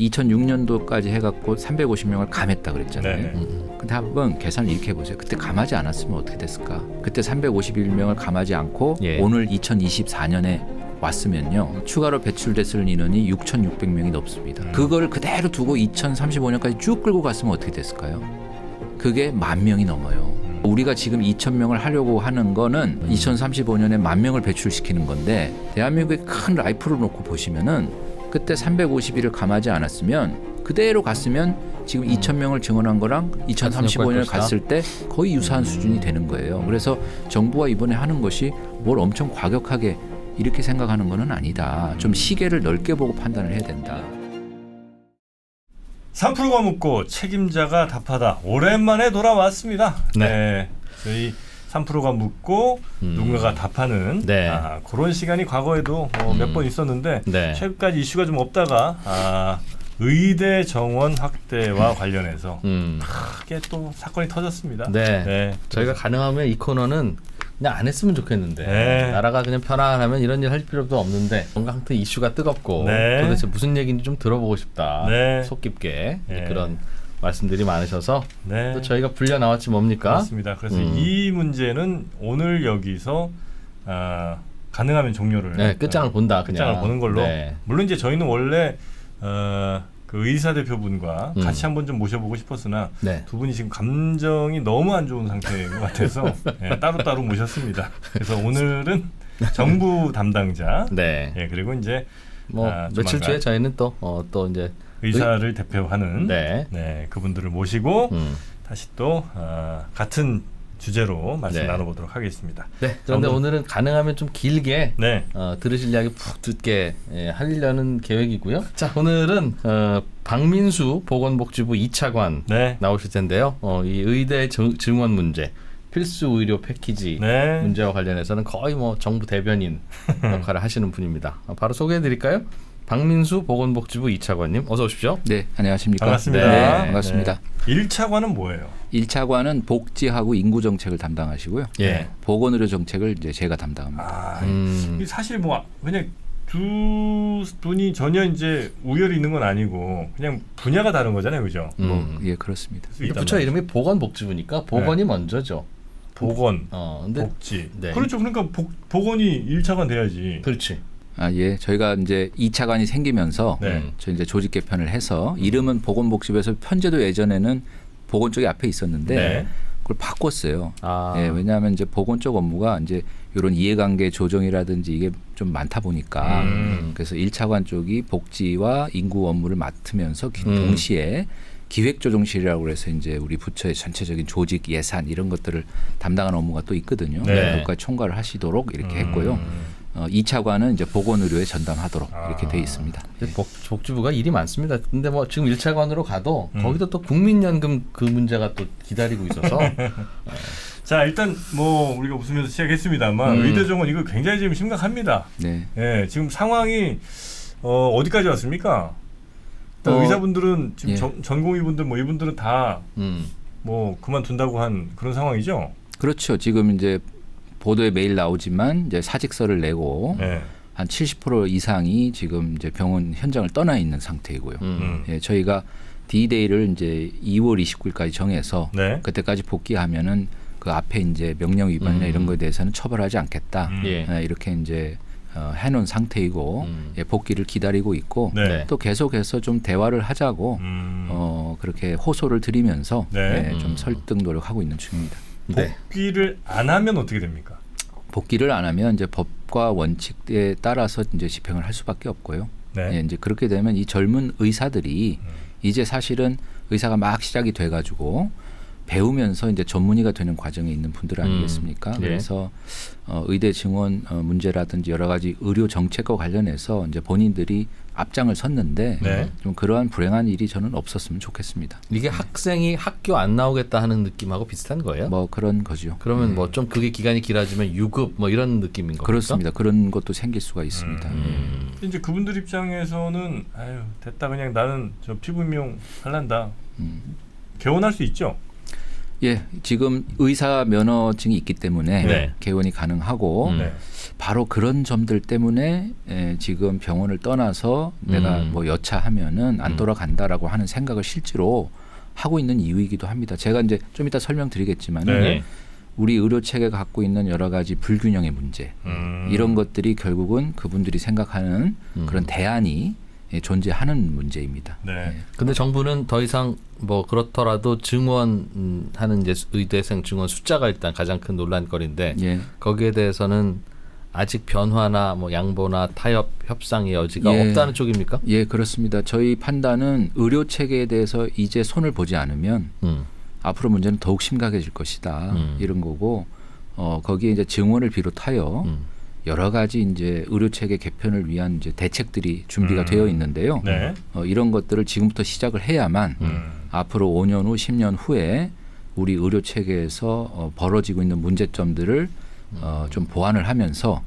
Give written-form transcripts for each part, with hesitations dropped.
2006년도까지 해갖고 350명을 감했다 그랬잖아요. 근데 한번 계산을 이렇게 해보세요. 그때 감하지 않았으면 어떻게 됐을까? 그때 351명을 감하지 않고 오늘 2024년에 왔으면요. 추가로 배출됐을 인원이 6,600명이 넘습니다. 그걸 그대로 두고 2035년까지 쭉 끌고 갔으면 어떻게 됐을까요? 그게 10,000명이 넘어요. 우리가 지금 2,000명을 하려고 하는 거는 2035년에 10,000명을 배출시키는 건데, 대한민국의 큰 라이프를 놓고 보시면은 그때 351을 감하지 않았으면 그대로 갔으면 지금 2,000명을 증원한 거랑 2035년을 갔을 때 거의 유사한 수준이 되는 거예요. 그래서 정부가 이번에 하는 것이 뭘 엄청 과격하게 이렇게 생각하는 거는 아니다. 좀 시계를 넓게 보고 판단을 해야 된다. 3%가 묻고 책임자가 답하다. 오랜만에 돌아왔습니다. 네. 저희 3%가 묻고 누군가가 답하는 그런 시간이 과거에도 몇 번 있었는데 최근까지 이슈가 좀 없다가 의대 정원 확대와 관련해서 크게 또 사건이 터졌습니다. 저희가 가능하면 이 코너는 그냥 안 했으면 좋겠는데 나라가 그냥 편안하면 이런 일 할 필요도 없는데 뭔가 항상 이슈가 뜨겁고 도대체 무슨 얘기인지 좀 들어보고 싶다. 속 깊게 그런 말씀들이 많으셔서 또 저희가 불려 나왔지 뭡니까? 맞습니다. 그래서 이 문제는 오늘 여기서 가능하면 종료를 끝장을 본다. 끝장을 보는 걸로. 물론 이제 저희는 원래 그 의사 대표분과 같이 한번 좀 모셔보고 싶었으나 두 분이 지금 감정이 너무 안 좋은 상태인 것 같아서 따로따로 모셨습니다. 그래서 오늘은 정부 담당자 그리고 이제 며칠 뒤에 저희는 또 이제 의사를 대표하는 그분들을 모시고 다시 또 같은 주제로 말씀 나눠보도록 하겠습니다. 그런데 오늘은 가능하면 좀 길게 들으실 이야기 푹 듣게 하려는 계획이고요. 자, 오늘은 박민수 보건복지부 2차관 나오실 텐데요. 이 의대 증원 문제, 필수 의료 패키지 문제와 관련해서는 거의 정부 대변인 역할을 하시는 분입니다. 바로 소개해드릴까요? 박민수 보건복지부 2차관님 어서 오십시오. 네, 안녕하십니까. 반갑습니다. 네, 반갑습니다. 1차관은 뭐예요? 1차관은 복지하고 인구정책을 담당하시고요. 보건의료 정책을 이제 제가 담당합니다. 사실 그냥 두 분이 전혀 이제 우열이 있는 건 아니고 그냥 분야가 다른 거잖아요, 그죠? 예, 그렇습니다. 부처 이름이 보건복지부니까 보건이 먼저죠. 보건, 근데 복지. 그렇죠. 그러니까 보건이 1차관 돼야지. 그렇지. 저희가 이제 2차관이 생기면서 저 이제 조직 개편을 해서 이름은 보건복지부에서 편제도 예전에는 보건 쪽이 앞에 있었는데 그걸 바꿨어요. 왜냐하면 이제 보건 쪽 업무가 이제 이런 이해관계 조정이라든지 이게 좀 많다 보니까 그래서 1차관 쪽이 복지와 인구 업무를 맡으면서 동시에 기획조정실이라고 해서 이제 우리 부처의 전체적인 조직 예산 이런 것들을 담당하는 업무가 또 있거든요. 그것까지 총괄을 하시도록 이렇게 했고요. 2차관은 이제 보건의료에 전담하도록 이렇게 돼 있습니다. 복지부가 일이 많습니다. 근데 지금 1차관으로 가도 거기도 또 국민연금 그 문제가 또 기다리고 있어서 자, 일단 우리가 웃으면서 시작했습니다만 의대 정원 이거 굉장히 지금 심각합니다. 지금 상황이 어디까지 왔습니까? 의사분들은 지금 전공의분들 이분들은 다 그만둔다고 한 그런 상황이죠. 그렇죠. 지금 이제 보도에 매일 나오지만 이제 사직서를 내고 한 70% 이상이 지금 이제 병원 현장을 떠나 있는 상태이고요. 저희가 D-Day를 이제 2월 29일까지 정해서 그때까지 복귀하면은 그 앞에 이제 명령 위반이나 이런 거에 대해서는 처벌하지 않겠다. 이렇게 이제 해놓은 상태이고 복귀를 기다리고 있고 또 계속해서 좀 대화를 하자고 그렇게 호소를 드리면서 좀 설득 노력하고 있는 중입니다. 복귀를 안 하면 어떻게 됩니까? 복귀를 안 하면 이제 법과 원칙에 따라서 이제 집행을 할 수밖에 없고요. 이제 그렇게 되면 이 젊은 의사들이 이제 사실은 의사가 막 시작이 돼가지고 배우면서 이제 전문의가 되는 과정에 있는 분들 아니겠습니까? 그래서 의대 증원 문제라든지 여러 가지 의료 정책과 관련해서 이제 본인들이 앞장을 섰는데 좀 그러한 불행한 일이 저는 없었으면 좋겠습니다. 이게 학생이 학교 안 나오겠다 하는 느낌하고 비슷한 거예요? 그런 거죠. 그러면 좀 그게 기간이 길어지면 유급 이런 느낌인 겁니까? 그렇습니다. 그런 것도 생길 수가 있습니다. 이제 그분들 입장에서는 됐다 그냥 나는 저 피부 미용 할란다. 개원할 수 있죠. 예, 지금 의사 면허증이 있기 때문에 네. 개원이 가능하고 바로 그런 점들 때문에 지금 병원을 떠나서 내가 뭐 여차하면은 안 돌아간다라고 하는 생각을 실제로 하고 있는 이유이기도 합니다. 제가 이제 좀 이따 설명드리겠지만은 우리 의료 체계가 갖고 있는 여러 가지 불균형의 문제 이런 것들이 결국은 그분들이 생각하는 그런 대안이 존재하는 문제입니다. 네. 근데 정부는 더 이상 뭐 그렇더라도 증원하는 이제 의대생 증원 숫자가 일단 가장 큰 논란거리인데 예. 거기에 대해서는 아직 변화나 뭐 양보나 타협 협상의 여지가 예. 없다는 쪽입니까? 예, 그렇습니다. 저희 판단은 의료 체계에 대해서 이제 손을 보지 않으면 앞으로 문제는 더욱 심각해질 것이다. 이런 거고 거기에 이제 증원을 비롯하여 여러 가지 이제 의료 체계 개편을 위한 이제 대책들이 준비가 되어 있는데요. 네. 이런 것들을 지금부터 시작을 해야만 앞으로 5년 후, 10년 후에 우리 의료 체계에서 벌어지고 있는 문제점들을 좀 보완을 하면서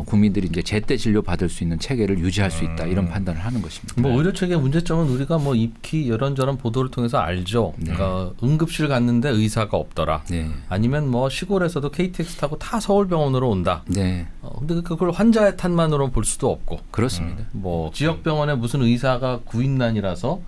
국민들이 이제 제때 진료 받을 수 있는 체계를 유지할 수 있다 이런 판단을 하는 것입니다. 뭐 의료 체계 문제점은 우리가 뭐 입히 이런저런 보도를 통해서 알죠. 그러니까 응급실 갔는데 의사가 없더라. 네. 아니면 뭐 시골에서도 KTX 타고 다 서울병원으로 온다. 네. 근데 그걸 환자의 탓만으로 볼 수도 없고. 그렇습니다. 뭐 지역 병원에 무슨 의사가 구인난이라서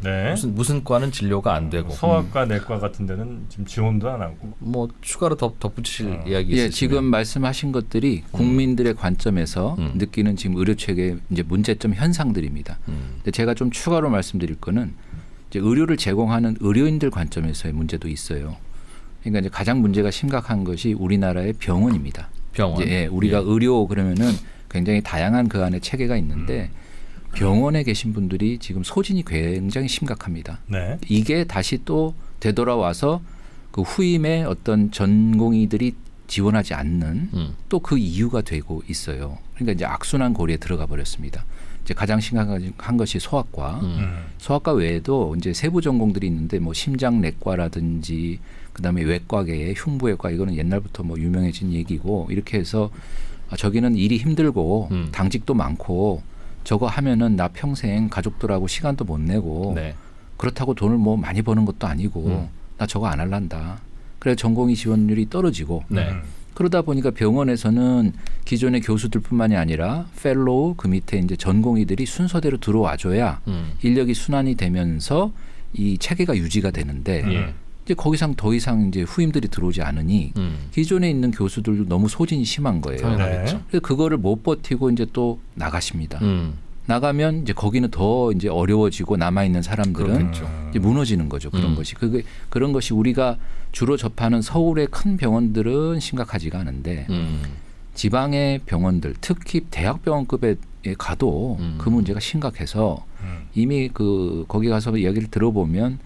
무슨 과는 진료가 안 되고. 소아과, 내과 같은 데는 지금 지원도 안 하고. 뭐 추가로 덧붙이실 이야기 예, 있으시면. 지금 말씀하신 것들이 국민들의 관점에서 느끼는 지금 의료 체계 이제 문제점 현상들입니다. 근데 제가 좀 추가로 말씀드릴 거는 이제 의료를 제공하는 의료인들 관점에서의 문제도 있어요. 그러니까 이제 가장 문제가 심각한 것이 우리나라의 병원입니다. 병원. 이제 우리가 의료 그러면은 굉장히 다양한 그 안에 체계가 있는데 병원에 계신 분들이 지금 소진이 굉장히 심각합니다. 네. 이게 다시 또 되돌아와서 그 후임의 어떤 전공의들이 지원하지 않는 또 그 이유가 되고 있어요. 그러니까 이제 악순환 고리에 들어가 버렸습니다. 이제 가장 심각한 것이 소아과. 소아과 외에도 이제 세부 전공들이 있는데 뭐 심장내과라든지 그다음에 외과계의 흉부외과 이거는 옛날부터 뭐 유명해진 얘기고 이렇게 해서 저기는 일이 힘들고 당직도 많고 저거 하면은 나 평생 가족들하고 시간도 못 내고 그렇다고 돈을 뭐 많이 버는 것도 아니고 나 저거 안 할란다. 그래서 전공의 지원율이 떨어지고 그러다 보니까 병원에서는 기존의 교수들뿐만이 아니라 펠로우 그 밑에 이제 전공의들이 순서대로 들어와줘야 인력이 순환이 되면서 이 체계가 유지가 되는데 이제 거기상 더 이상 이제 후임들이 들어오지 않으니 기존에 있는 교수들도 너무 소진이 심한 거예요. 당연하겠죠. 그래서 그거를 못 버티고 이제 또 나가십니다. 나가면 이제 거기는 더 이제 어려워지고 남아 있는 사람들은 이제 무너지는 거죠. 그런 것이 그런 것이 우리가 주로 접하는 서울의 큰 병원들은 심각하지가 않은데 지방의 병원들, 특히 대학병원급에 가도 그 문제가 심각해서 이미 그 거기 가서 이야기를 들어보면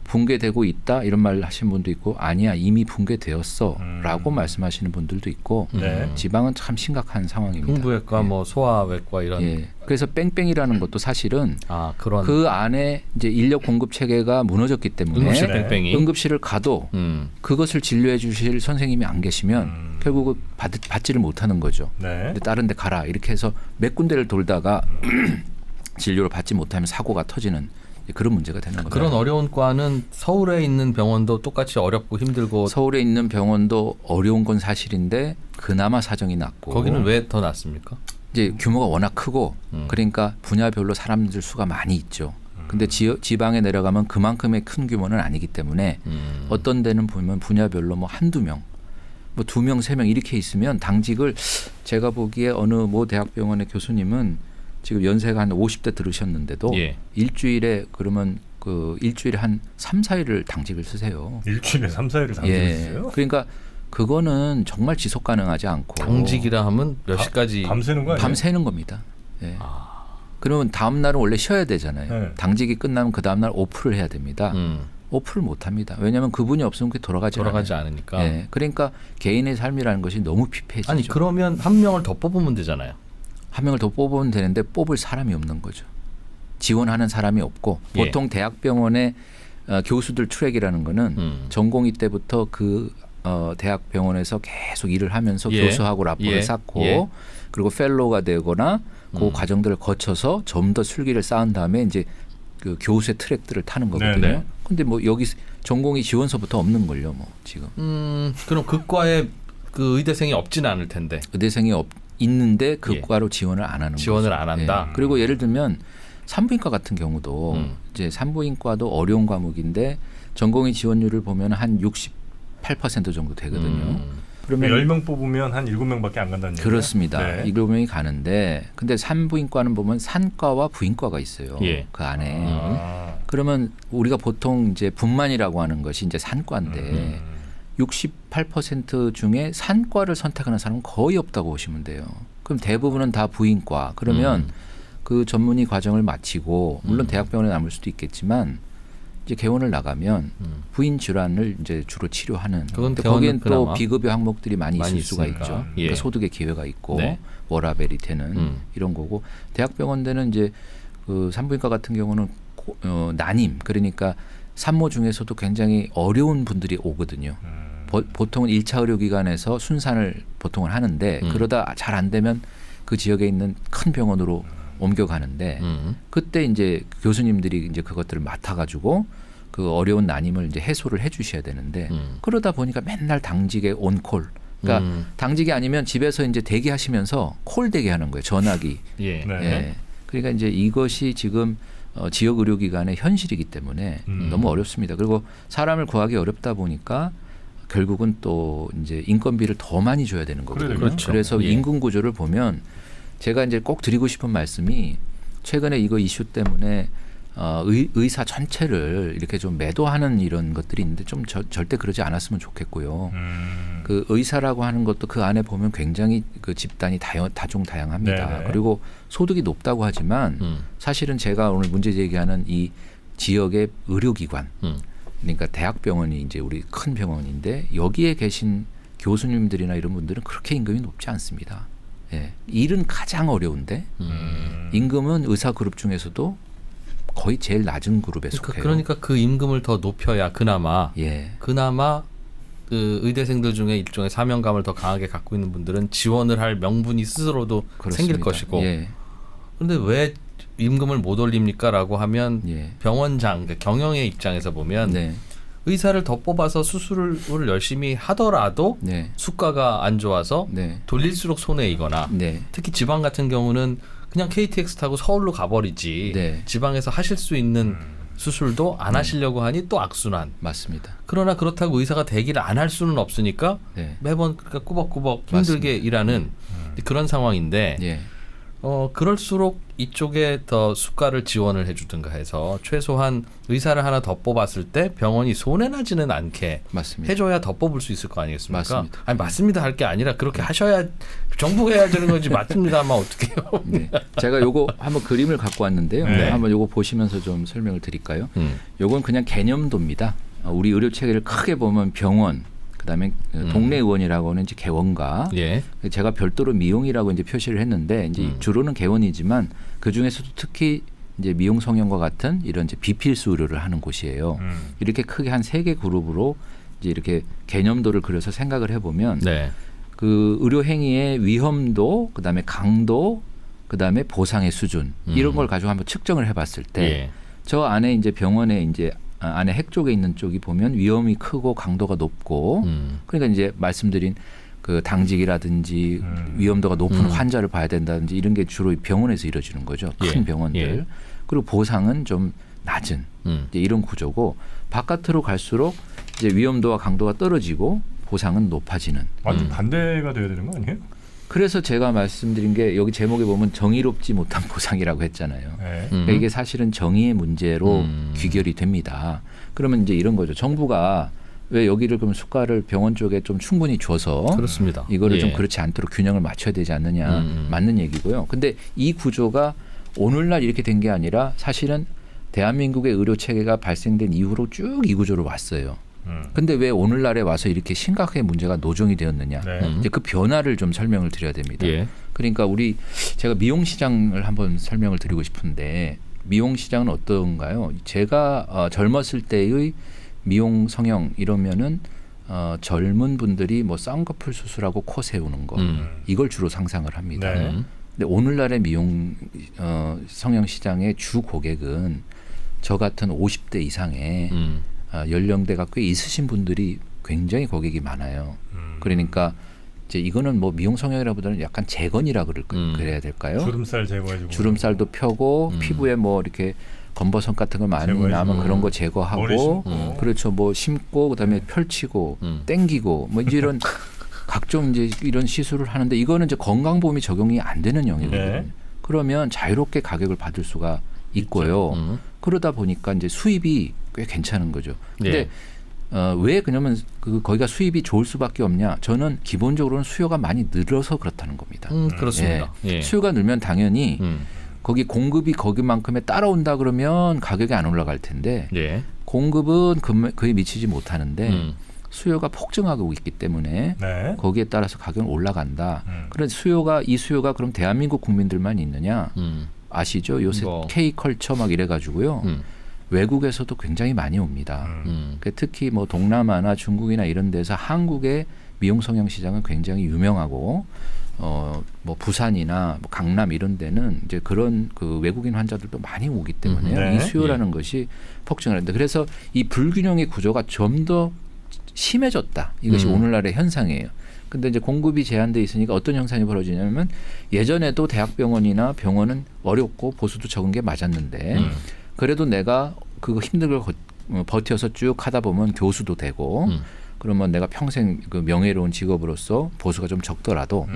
붕괴되고 있다 이런 말 하시는 분도 있고 아니야 이미 붕괴되었어라고 말씀하시는 분들도 있고 지방은 참 심각한 상황입니다. 흉부외과, 뭐 소아외과 이런. 예. 그래서 뺑뺑이라는 것도 사실은 그런 그 안에 이제 인력 공급 체계가 무너졌기 때문에 응급실 뺑뺑이. 응급실을 가도 그것을 진료해 주실 선생님이 안 계시면 결국 받지를 못하는 거죠. 근데 다른 데 가라 이렇게 해서 몇 군데를 돌다가 진료를 받지 못하면 사고가 터지는 그런 문제가 되는 겁니다. 그런 어려운 과는 서울에 있는 병원도 똑같이 어렵고 힘들고. 서울에 있는 병원도 어려운 건 사실인데 그나마 사정이 낫고. 거기는 왜 더 낫습니까? 이제 규모가 워낙 크고 그러니까 분야별로 사람들 수가 많이 있죠. 근데 지방에 내려가면 그만큼의 큰 규모는 아니기 때문에 어떤 데는 보면 분야별로 뭐 한두 명, 뭐 2명, 3명 이렇게 있으면 당직을 제가 보기에 어느 모 대학병원의 교수님은 지금 연세가 한 50대 들으셨는데도 일주일에 그러면 그 일주일에 한 3, 4일을 당직을 쓰세요. 일주일에 3, 4일을 당직을 쓰세요? 그러니까 그거는 정말 지속 가능하지 않고 당직이라 하면 몇 시까지 밤새는 거 아니에요? 밤새는 겁니다. 그러면 다음 날은 원래 쉬어야 되잖아요. 당직이 끝나면 그 다음 날 오프를 해야 됩니다. 오프를 못 합니다. 왜냐하면 그분이 없으면 그게 돌아가지 않으니까. 그러니까 개인의 삶이라는 것이 너무 피폐해지죠. 아니 그러면 한 명을 더 뽑으면 되잖아요. 한 명을 더 뽑으면 되는데 뽑을 사람이 없는 거죠. 지원하는 사람이 없고 보통 대학병원의 교수들 트랙이라는 거는 전공의 때부터 그 대학병원에서 계속 일을 하면서 교수하고 라포를 쌓고 그리고 펠로우가 되거나 그 과정들을 거쳐서 좀 더 술기를 쌓은 다음에 이제 그 교수의 트랙들을 타는 거거든요. 네네. 근데 뭐 여기 전공의 지원서부터 없는 걸요, 뭐 지금. 그럼 극과에 그 의대생이 없지는 않을 텐데. 의대생이 있는데 극과로 지원을 안 하는 지원을 거죠. 안 한다. 예. 그리고 예를 들면 산부인과 같은 경우도 이제 산부인과도 어려운 과목인데 전공의 지원율을 보면 한 68% 정도 되거든요. 그러면 10명 뽑으면 한 7명밖에 안 간다는 얘기예요? 그렇습니다. 네. 7명이 가는데 근데 산부인과는 보면 산과와 부인과가 있어요. 예. 그 안에. 그러면 우리가 보통 이제 분만이라고 하는 것이 이제 산과인데 68% 중에 산과를 선택하는 사람은 거의 없다고 보시면 돼요. 그럼 대부분은 다 부인과. 그러면 그 전문의 과정을 마치고 물론 대학병원에 남을 수도 있겠지만 이제 개원을 나가면 부인 질환을 이제 주로 치료하는. 근데 거기엔 또 비급여 항목들이 많이 있을 수가 있죠. 예. 그러니까 소득의 기회가 있고 네. 워라벨이 되는 이런 거고 대학병원대는 이제 그 산부인과 같은 경우는 난임 그러니까 산모 중에서도 굉장히 어려운 분들이 오거든요. 보통은 1차 의료기관에서 순산을 보통은 하는데 그러다 잘 안 되면 그 지역에 있는 큰 병원으로 옮겨가는데 그때 이제 교수님들이 이제 그것들을 맡아가지고 그 어려운 난임을 이제 해소를 해주셔야 되는데 그러다 보니까 맨날 당직에 온콜. 그러니까 당직이 아니면 집에서 이제 대기하시면서 콜 대기하는 거예요. 전화기. 예. 네. 예. 그러니까 이제 이것이 지금 지역 의료기관의 현실이기 때문에 너무 어렵습니다. 그리고 사람을 구하기 어렵다 보니까 결국은 또 이제 인건비를 더 많이 줘야 되는 거거든요. 그렇죠. 그래서 예. 임금 구조를 보면 제가 이제 꼭 드리고 싶은 말씀이 최근에 이거 이슈 때문에 의사 전체를 이렇게 좀 매도하는 이런 것들이 있는데 좀 절대 그러지 않았으면 좋겠고요. 그 의사라고 하는 것도 그 안에 보면 굉장히 그 집단이 다종다양합니다. 네네. 그리고 소득이 높다고 하지만 사실은 제가 오늘 문제 제기하는 이 지역의 의료기관 그러니까 대학병원이 이제 우리 큰 병원인데 여기에 계신 교수님들이나 이런 분들은 그렇게 임금이 높지 않습니다. 예. 일은 가장 어려운데 임금은 의사 그룹 중에서도 거의 제일 낮은 그룹에 속해요. 그러니까 그 임금을 더 높여야 그나마 예. 그 의대생들 중에 일종의 사명감을 더 강하게 갖고 있는 분들은 지원을 할 명분이 스스로도 그렇습니다. 생길 것이고. 예. 그런데 왜 임금을 못 올립니까라고 하면 예. 병원장, 그러니까 경영의 입장에서 보면 네. 의사를 더 뽑아서 수술을 열심히 하더라도 네. 수가가 안 좋아서 네. 돌릴수록 손해이거나 네. 특히 지방 같은 경우는 그냥 KTX 타고 서울로 가버리지 네. 지방에서 하실 수 있는 수술도 안 하시려고 하니 또 악순환. 맞습니다. 그러나 그렇다고 의사가 대기를 안 할 수는 없으니까 네. 매번 그러니까 꾸벅꾸벅 힘들게 맞습니다. 일하는 그런 상황인데 예. 그럴수록 이쪽에 더 수가를 지원을 해주든가 해서 최소한 의사를 하나 더 뽑았을 때 병원이 손해나지는 않게 맞습니다. 해줘야 더 뽑을 수 있을 거 아니겠습니까? 맞습니다. 아니 맞습니다 할 게 아니라 그렇게 하셔야 정부가 해야 되는 거지 맞습니다 하면 어떡해요? 네. 제가 요거 한번 그림을 갖고 왔는데요. 네. 한번 요거 보시면서 좀 설명을 드릴까요? 요건 그냥 개념도입니다. 우리 의료 체계를 크게 보면 병원, 그다음에 동네 의원이라고는 이제 개원가. 예. 제가 별도로 미용이라고 이제 표시를 했는데 이제 주로는 개원이지만 그 중에서도 특히 이제 미용 성형과 같은 이런 이제 비필수 의료를 하는 곳이에요. 이렇게 크게 한 3개 그룹으로 이제 이렇게 개념도를 그려서 생각을 해보면 네. 그 의료 행위의 위험도, 그다음에 강도, 그다음에 보상의 수준 이런 걸 가지고 한번 측정을 해봤을 때 저 안에 이제 병원에 이제 안에 핵 쪽에 있는 쪽이 보면 위험이 크고 강도가 높고 그러니까 이제 말씀드린 그 당직이라든지 위험도가 높은 환자를 봐야 된다든지 이런 게 주로 병원에서 이루어지는 거죠. 큰 병원들. 예. 그리고 보상은 좀 낮은 이제 이런 구조고 바깥으로 갈수록 이제 위험도와 강도가 떨어지고 보상은 높아지는. 완전 반대가 돼야 되는 거 아니에요? 그래서 제가 말씀드린 게 여기 제목에 보면 정의롭지 못한 보상이라고 했잖아요. 네. 그러니까 이게 사실은 정의의 문제로 귀결이 됩니다. 그러면 이제 이런 거죠. 정부가 왜 여기를 그럼 수가를 병원 쪽에 좀 충분히 줘서 그렇습니다. 이거를 예. 좀 그렇지 않도록 균형을 맞춰야 되지 않느냐 맞는 얘기고요. 근데 이 구조가 오늘날 이렇게 된 게 아니라 사실은 대한민국의 의료 체계가 발생된 이후로 쭉 이 구조로 왔어요. 근데 왜 오늘날에 와서 이렇게 심각하게 문제가 노정이 되었느냐. 네. 이제 그 변화를 좀 설명을 드려야 됩니다. 예. 그러니까 제가 미용 시장을 한번 설명을 드리고 싶은데 미용 시장은 어떤가요? 제가 젊었을 때의 미용 성형 이러면은 젊은 분들이 뭐 쌍꺼풀 수술하고 코 세우는 거 이걸 주로 상상을 합니다. 네. 근데 오늘날의 미용 성형 시장의 주 고객은 저 같은 50대 이상의 연령대가 꽤 있으신 분들이 굉장히 고객이 많아요. 그러니까 이제 이거는 뭐 미용 성형이라보다는 약간 재건이라 그래야 될까요? 주름살 제거해주고 주름살도 펴고 피부에 뭐 이렇게 검버섯 같은 거 많이 나면 그런 거 제거하고 그렇죠. 뭐 심고 그다음에 펼치고 땡기고 뭐 이제 이런 각종 이제 이런 시술을 하는데 이거는 이제 건강보험이 적용이 안 되는 영역이거든요. 네. 그러면 자유롭게 가격을 받을 수가 있고요. 그러다 보니까 이제 수입이 꽤 괜찮은 거죠. 근데 왜 그러면 거기가 수입이 좋을 수밖에 없냐? 저는 기본적으로는 수요가 많이 늘어서 그렇다는 겁니다. 그렇습니다. 예. 수요가 늘면 당연히 거기 공급이 거기만큼에 따라온다 그러면 가격이 안 올라갈 텐데 공급은 그에 미치지 못하는데 수요가 폭증하고 있기 때문에 거기에 따라서 가격은 올라간다. 그런데 이 수요가 그럼 대한민국 국민들만 있느냐? 아시죠? 요새 K컬처 막 이래가지고요. 외국에서도 굉장히 많이 옵니다. 특히 뭐 동남아나 중국이나 이런 데서 한국의 미용 성형 시장은 굉장히 유명하고 뭐 부산이나 뭐 강남 이런 데는 이제 그런 그 외국인 환자들도 많이 오기 때문에 이 수요라는 것이 폭증을 합니다. 그래서 이 불균형의 구조가 좀 더 심해졌다. 이것이 오늘날의 현상이에요. 근데 이제 공급이 제한돼 있으니까 어떤 현상이 벌어지냐면 예전에도 대학병원이나 병원은 어렵고 보수도 적은 게 맞았는데 그래도 내가 그거 힘든 걸 버텨서 쭉 하다 보면 교수도 되고 그러면 내가 평생 그 명예로운 직업으로서 보수가 좀 적더라도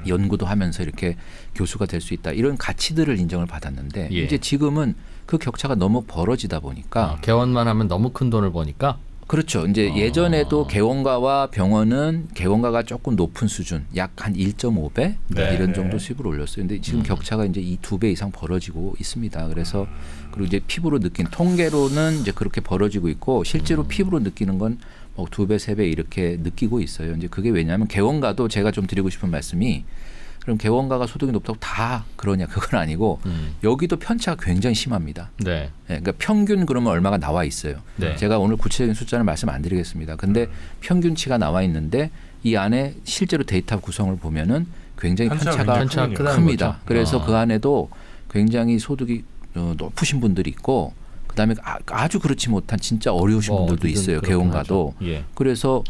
연구도 하면서 이렇게 교수가 될 수 있다. 이런 가치들을 인정을 받았는데 이제 지금은 그 격차가 너무 벌어지다 보니까 개원만 하면 너무 큰 돈을 버니까 그렇죠. 이제 예전에도 개원가와 병원은 개원가가 조금 높은 수준, 약 한 1.5배 이런 정도 수입을 올렸어요. 근데 지금 격차가 이제 이 2배 이상 벌어지고 있습니다. 그래서 그리고 이제 피부로 느낀 통계로는 이제 그렇게 벌어지고 있고 실제로 피부로 느끼는 건 뭐 2배, 3배 이렇게 느끼고 있어요. 이제 그게 왜냐하면 개원가도 제가 좀 드리고 싶은 말씀이 그럼 개원가가 소득이 높다고 다 그러냐 그건 아니고 여기도 편차가 굉장히 심합니다. 그러니까 평균 그러면 얼마가 나와 있어요. 제가 오늘 구체적인 숫자는 말씀 안 드리겠습니다. 근데 평균치가 나와 있는데 이 안에 실제로 데이터 구성을 보면은 굉장히 편차가 큽니다. 그래서 그 안에도 굉장히 소득이 높으신 분들이 있고 그다음에 아주 그렇지 못한 진짜 어려우신 분들도 있어요. 개원가도. 그래서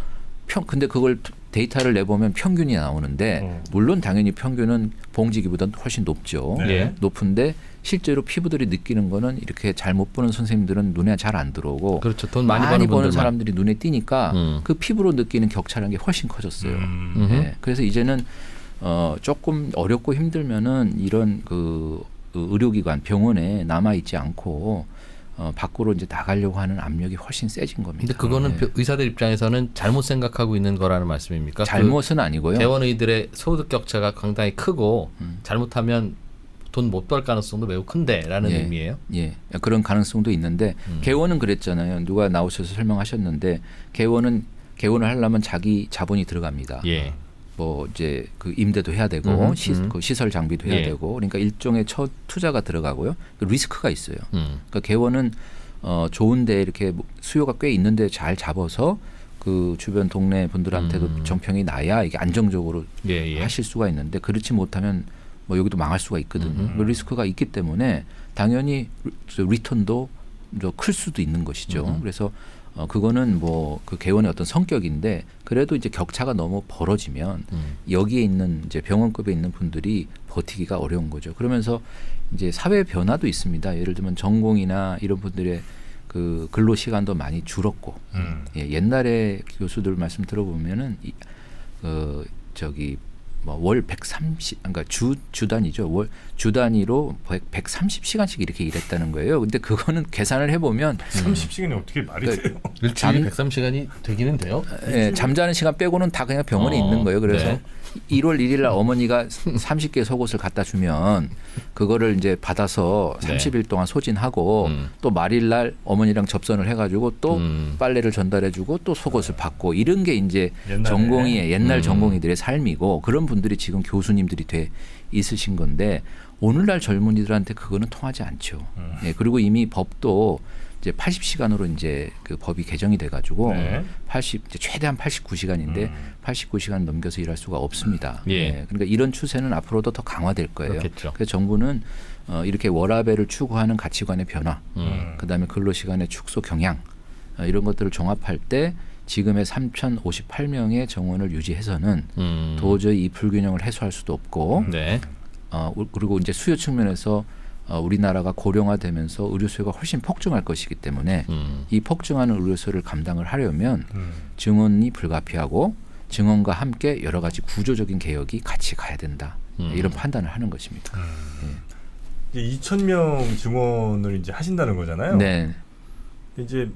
근데 그걸 데이터를 내보면 평균이 나오는데 물론 당연히 평균은 봉지기보다 훨씬 높죠. 높은데 실제로 피부들이 느끼는 거는 이렇게 잘 못 보는 선생님들은 눈에 잘 안 들어오고 그렇죠. 돈 많이 버는 사람들이 눈에 띄니까 그 피부로 느끼는 격차라는 게 훨씬 커졌어요. 그래서 이제는 조금 어렵고 힘들면은 이런 그 의료기관 병원에 남아 있지 않고 밖으로 이제 나가려고 하는 압력이 훨씬 세진 겁니다. 근데 그거는 의사들 입장에서는 잘못 생각하고 있는 거라는 말씀입니까? 잘못은 아니고요. 개원의들의 소득 격차가 상당히 크고 잘못하면 돈 못 벌 가능성도 매우 큰데라는 의미예요. 그런 가능성도 있는데 개원은 그랬잖아요. 누가 나오셔서 설명하셨는데 개원을 하려면 자기 자본이 들어갑니다. 뭐 이제 그 임대도 해야 되고 그 시설 장비도 해야 되고 그러니까 일종의 첫 투자가 들어가고요. 리스크가 있어요. 그러니까 개원은 좋은데 이렇게 수요가 꽤 있는데 잘 잡아서 그 주변 동네 분들한테도 정평이 나야 이게 안정적으로 하실 수가 있는데 그렇지 못하면 뭐 여기도 망할 수가 있거든요. 그 리스크가 있기 때문에 당연히 리턴도 클 수도 있는 것이죠. 그래서 그거는 뭐 그 개원의 어떤 성격인데 그래도 이제 격차가 너무 벌어지면 여기에 있는 이제 병원급에 있는 분들이 버티기가 어려운 거죠. 그러면서 이제 사회 변화도 있습니다. 예를 들면 전공이나 이런 분들의 그 근로 시간도 많이 줄었고 옛날에 교수들 말씀 들어보면은 뭐 월 130, 그러니까 주 단위죠. 주 단위로 130시간씩 이렇게 일했다는 거예요. 근데 그거는 계산을 해보면 30시간이 어떻게 말이 돼요? 일주일에 130시간이 되기는 돼요? 잠자는 시간 빼고는 다 그냥 병원에 있는 거예요. 그래서 1월 1일 날 어머니가 30개 속옷을 갖다 주면 그거를 이제 받아서 30일 동안 소진하고 또 말일 날 어머니랑 접선을 해가지고 또 빨래를 전달해주고 또 속옷을 받고 이런 게 이제 옛날 전공의들의 삶이고 그런 분들이 지금 교수님들이 돼 있으신 건데 오늘날 젊은이들한테 그거는 통하지 않죠. 그리고 이미 법도 이제 80시간으로 이제 그 법이 개정이 돼가지고 네. 이제 최대한 89시간인데 89시간 넘겨서 일할 수가 없습니다. 예. 그러니까 이런 추세는 앞으로도 더 강화될 거예요. 그렇겠죠. 그래서 정부는 이렇게 워라밸을 추구하는 가치관의 변화, 그다음에 근로시간의 축소 경향 이런 것들을 종합할 때 지금의 3,058명의 정원을 유지해서는 도저히 이 불균형을 해소할 수도 없고 네. 그리고 이제 수요 측면에서 우리나라가 고령화되면서 의료 수요가 훨씬 폭증할 것이기 때문에 이 폭증하는 의료 수요를 감당을 하려면 증원이 불가피하고 증원과 함께 여러 가지 구조적인 개혁이 같이 가야 된다. 이런 판단을 하는 것입니다. 이제 2,000명 증원을 이제 하신다는 거잖아요. 네. 이제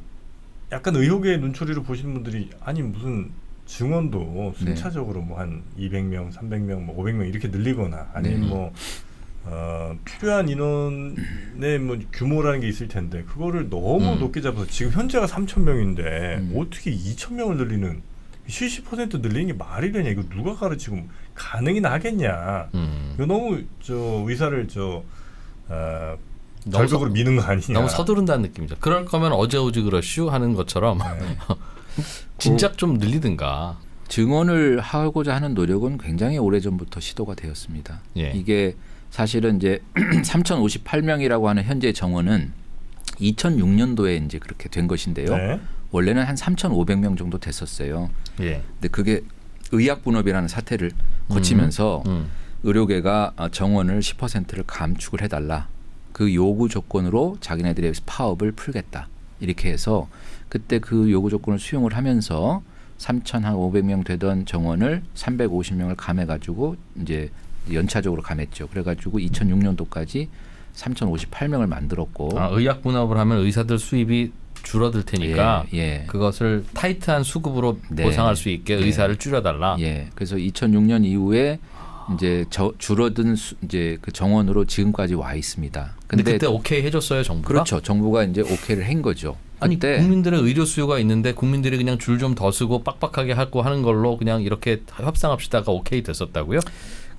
약간 의혹의 눈초리로 보시는 분들이 아니 무슨 증원도 순차적으로 뭐 한 200명, 300명, 뭐 500명 이렇게 늘리거나 아니면 뭐 필요한 인원의 뭐 규모라는 게 있을 텐데 그거를 너무 높게 잡아서 지금 현재가 3,000명인데 어떻게 2,000명을 늘리는 70% 늘리는 게 말이 되냐? 이거 누가 가르치고 가능이나 하겠냐? 이거 너무 의사를 절벽으로 미는 거 아니냐? 너무 서두른다는 느낌이죠. 그럴 거면 어제 오지 그러슈 하는 것처럼 진작 좀 늘리든가. 증원을 하고자 하는 노력은 굉장히 오래전부터 시도가 되었습니다. 예. 이게 사실은 이제 3,058명이라고 하는 현재 정원은 2006년도에 이제 그렇게 된 것인데요. 네. 원래는 한 3,500명 정도 됐었어요. 예. 근데 그게 의약분업이라는 사태를 거치면서 의료계가 정원을 10%를 감축을 해달라. 그 요구 조건으로 자기네들의 파업을 풀겠다. 이렇게 해서 그때 그 요구 조건을 수용을 하면서 3,500명 되던 정원을 350명을 감해가지고 이제 연차적으로 감했죠. 그래가지고 2006년도까지 3,058명을 만들었고. 의약 분업을 하면 의사들 수입이 줄어들 테니까 예. 그것을 타이트한 수급으로 네. 보상할 수 있게 의사를 줄여달라. 예. 그래서 2006년 이후에 이제 줄어든 이제 그 정원으로 지금까지 와 있습니다. 근데 그때 오케이 해줬어요, 정부가? 그렇죠. 정부가 이제 오케이를 한 거죠. 아니 국민들의 의료 수요가 있는데 국민들이 그냥 줄 좀 더 쓰고 빡빡하게 하고 하는 걸로 그냥 이렇게 협상합시다가 오케이 됐었다고요?